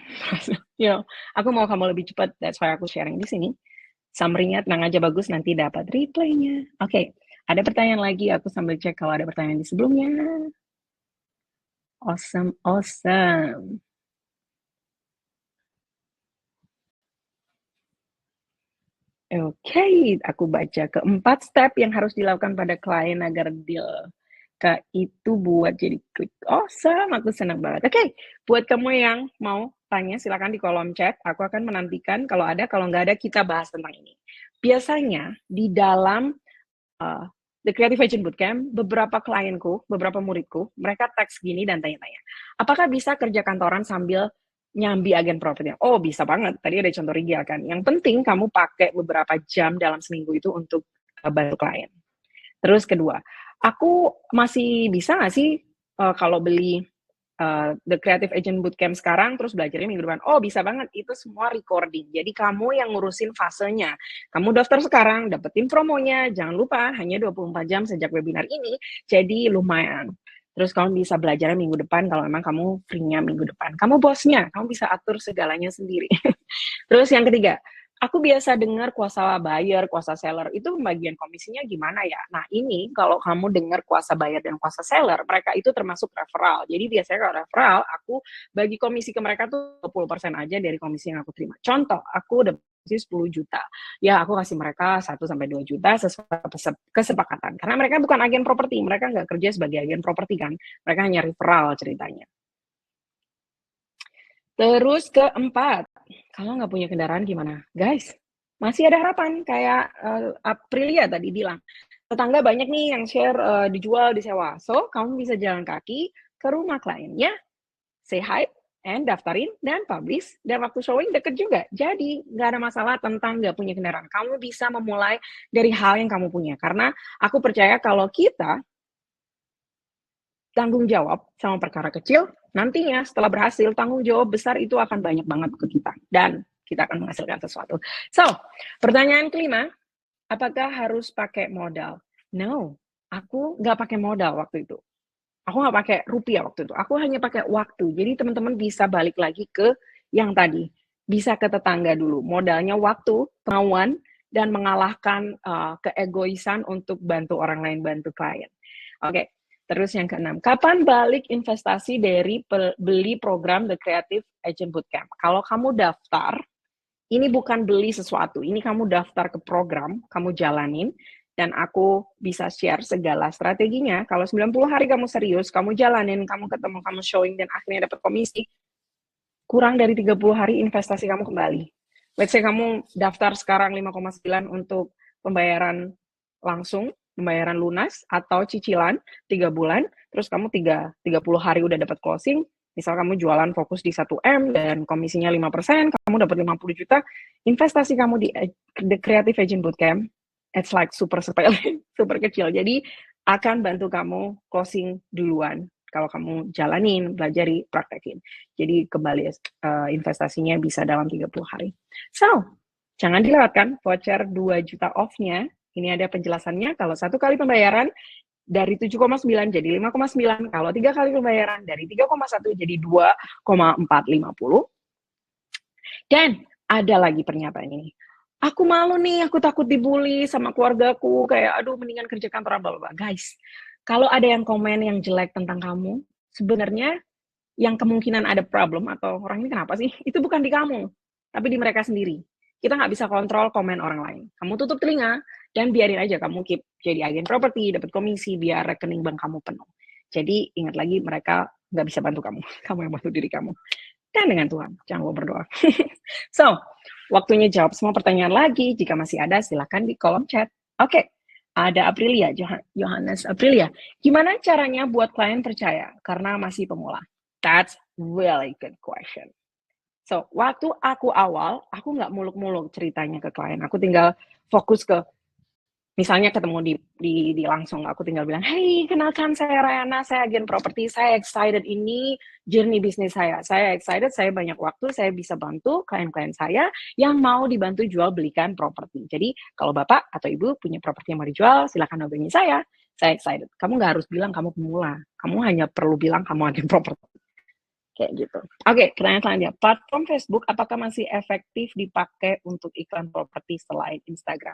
Aku mau kamu lebih cepat, that's why aku sharing di sini. Summary-nya tenang aja bagus, nanti dapat reply-nya. Oke, ada pertanyaan lagi, aku sambil cek kalau ada pertanyaan di sebelumnya. Awesome. Oke, aku baca keempat step yang harus dilakukan pada klien agar deal Kak itu buat jadi klik. Awesome, aku senang banget. Oke, buat kamu yang mau tanya silakan di kolom chat. Aku akan menantikan kalau ada, kalau nggak ada kita bahas tentang ini. Biasanya di dalam The Creative Agent Bootcamp, beberapa klienku, beberapa muridku, mereka teks gini dan tanya-tanya, apakah bisa kerja kantoran sambil nyambi agen properti? Oh, bisa banget. Tadi ada contoh Rigel kan. Yang penting kamu pakai beberapa jam dalam seminggu itu untuk bantu klien. Terus kedua, aku masih bisa nggak sih kalau beli The Creative Agent Bootcamp sekarang terus belajarnya minggu depan? Oh, bisa banget. Itu semua recording. Jadi kamu yang ngurusin fasenya. Kamu daftar sekarang, dapetin promonya. Jangan lupa, hanya 24 jam sejak webinar ini. Jadi lumayan. Terus kamu bisa belajarnya minggu depan kalau memang kamu free-nya minggu depan. Kamu bosnya, kamu bisa atur segalanya sendiri. Terus yang ketiga, aku biasa dengar kuasa buyer, kuasa seller, itu pembagian komisinya gimana ya? Nah ini kalau kamu dengar kuasa buyer dan kuasa seller, mereka itu termasuk referral. Jadi biasanya kalau referral, aku bagi komisi ke mereka tuh 20% aja dari komisi yang aku terima. Contoh, aku udah 10 juta. Ya aku kasih mereka 1-2 juta sesuai kesepakatan. Karena mereka bukan agen properti, mereka nggak kerja sebagai agen properti kan. Mereka hanya referral ceritanya. Terus keempat, kalau nggak punya kendaraan gimana? Guys, masih ada harapan. Kayak Aprilia tadi bilang, tetangga banyak nih yang share dijual, disewa. So, kamu bisa jalan kaki ke rumah kliennya, say hi, and daftarin, dan publish. Dan waktu showing deket juga. Jadi, nggak ada masalah tentang nggak punya kendaraan. Kamu bisa memulai dari hal yang kamu punya. Karena aku percaya kalau kita tanggung jawab sama perkara kecil, nantinya setelah berhasil, tanggung jawab besar itu akan banyak banget ke kita. Dan kita akan menghasilkan sesuatu. So, pertanyaan kelima, apakah harus pakai modal? No, aku nggak pakai modal waktu itu. Aku nggak pakai rupiah waktu itu. Aku hanya pakai waktu. Jadi teman-teman bisa balik lagi ke yang tadi. Bisa ke tetangga dulu. Modalnya waktu, kemauan, dan mengalahkan keegoisan untuk bantu orang lain, bantu klien. Oke. Terus yang keenam, kapan balik investasi dari beli program The Creative Agent Bootcamp? Kalau kamu daftar, ini bukan beli sesuatu, ini kamu daftar ke program, kamu jalanin, dan aku bisa share segala strateginya. Kalau 90 hari kamu serius, kamu jalanin, kamu ketemu, kamu showing, dan akhirnya dapat komisi, kurang dari 30 hari investasi kamu kembali. Let's say kamu daftar sekarang 5,9 untuk pembayaran langsung, pembayaran lunas atau cicilan 3 bulan, terus kamu 30 hari udah dapat closing, misal kamu jualan fokus di 1M dan komisinya 5%, kamu dapat 50 juta, investasi kamu di The Creative Agent Bootcamp, it's like super sepele, super kecil. Jadi akan bantu kamu closing duluan kalau kamu jalanin, belajari, praktekin. Jadi kembali investasinya bisa dalam 30 hari. So, jangan dilewatkan voucher 2 juta off-nya. Ini ada penjelasannya, kalau 1 kali pembayaran dari 7,9 jadi 5,9, kalau 3 kali pembayaran dari 3,1 jadi 2,450. Dan ada lagi pernyataan ini. Aku malu nih, aku takut dibully sama keluargaku, kayak aduh mendingan kerja kantoran bla bla bla. Guys, kalau ada yang komen yang jelek tentang kamu, sebenarnya yang kemungkinan ada problem atau orang ini kenapa sih, itu bukan di kamu, tapi di mereka sendiri. Kita nggak bisa kontrol komen orang lain. Kamu tutup telinga dan biarin aja kamu keep jadi agen properti, dapat komisi biar rekening bank kamu penuh. Jadi ingat lagi mereka nggak bisa bantu kamu, kamu yang bantu diri kamu. Dan dengan Tuhan, jangan lupa berdoa. So, waktunya jawab semua pertanyaan lagi. Jika masih ada, silakan di kolom chat. Oke, ada Aprilia, Johannes Aprilia. Gimana caranya buat klien percaya karena masih pemula? That's really good question. So, waktu aku awal, aku nggak muluk-muluk ceritanya ke klien. Aku tinggal fokus ke, misalnya ketemu di langsung, aku tinggal bilang, hey, kenalkan saya Rayana, saya agen properti, saya excited, ini journey bisnis saya excited, saya banyak waktu, saya bisa bantu klien-klien saya yang mau dibantu jual belikan properti. Jadi kalau bapak atau ibu punya properti yang mau dijual, silakan hubungi saya excited. Kamu nggak harus bilang kamu pemula, kamu hanya perlu bilang kamu agen properti. Kayak gitu. Oke, pertanyaan selanjutnya. Platform Facebook apakah masih efektif dipakai untuk iklan properti selain Instagram?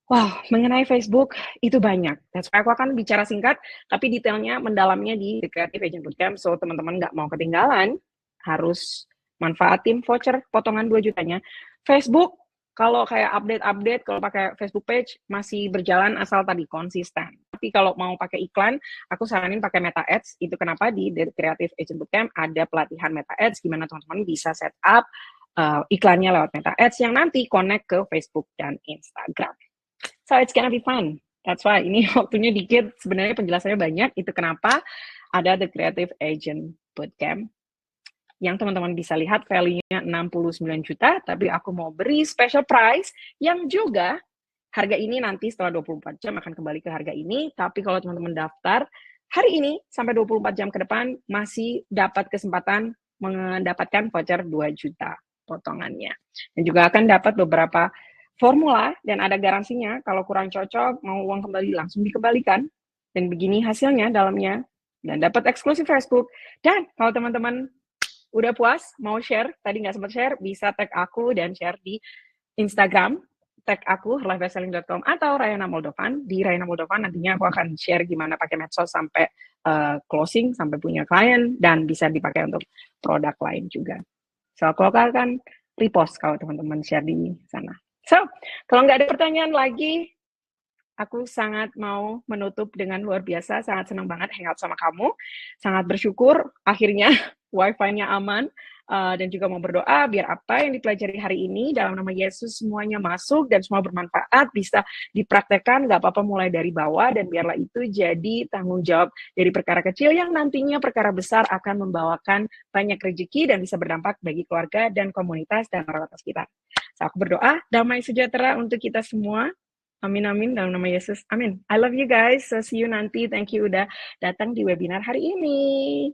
Wow, mengenai Facebook itu banyak. That's why aku akan bicara singkat, tapi detailnya mendalamnya di The Creative Agent Bootcamp. So teman-teman nggak mau ketinggalan, harus manfaatin voucher potongan 2 jutanya. Facebook, kalau kayak update-update, kalau pakai Facebook page masih berjalan asal tadi konsisten. Tapi kalau mau pakai iklan, aku saranin pakai Meta Ads. Itu kenapa di The Creative Agent Bootcamp ada pelatihan Meta Ads, gimana teman-teman bisa set up iklannya lewat Meta Ads yang nanti connect ke Facebook dan Instagram. So it's gonna be fun. That's why ini waktunya dikit, sebenarnya penjelasannya banyak, itu kenapa ada The Creative Agent Bootcamp yang teman-teman bisa lihat value-nya 69 juta, tapi aku mau beri special price yang juga harga ini nanti setelah 24 jam akan kembali ke harga ini, tapi kalau teman-teman daftar hari ini sampai 24 jam ke depan masih dapat kesempatan mendapatkan voucher 2 juta potongannya. Dan juga akan dapat beberapa formula dan ada garansinya, kalau kurang cocok mau uang kembali langsung dikembalikan, dan begini hasilnya dalamnya, dan dapat eksklusif Facebook. Dan kalau teman-teman udah puas mau share, tadi nggak sempat share, bisa tag aku dan share di Instagram, tag aku herlifebestselling.com atau Rayana Moldovan. Di Rayana Moldovan nantinya aku akan share gimana pakai medsos sampai closing, sampai punya klien, dan bisa dipakai untuk produk lain juga. So aku akan repost kalau teman-teman share di sana. So, kalau nggak ada pertanyaan lagi, aku sangat mau menutup dengan luar biasa, sangat senang banget hangout sama kamu, sangat bersyukur akhirnya wifi-nya aman, dan juga mau berdoa biar apa yang dipelajari hari ini dalam nama Yesus semuanya masuk dan semua bermanfaat, bisa dipraktekkan, nggak apa-apa mulai dari bawah, dan biarlah itu jadi tanggung jawab dari perkara kecil yang nantinya perkara besar akan membawakan banyak rezeki dan bisa berdampak bagi keluarga dan komunitas dan orang kita. So, aku berdoa, damai sejahtera untuk kita semua. Amin, amin, dalam nama Yesus. Amin. I love you guys. So, see you nanti. Thank you udah datang di webinar hari ini.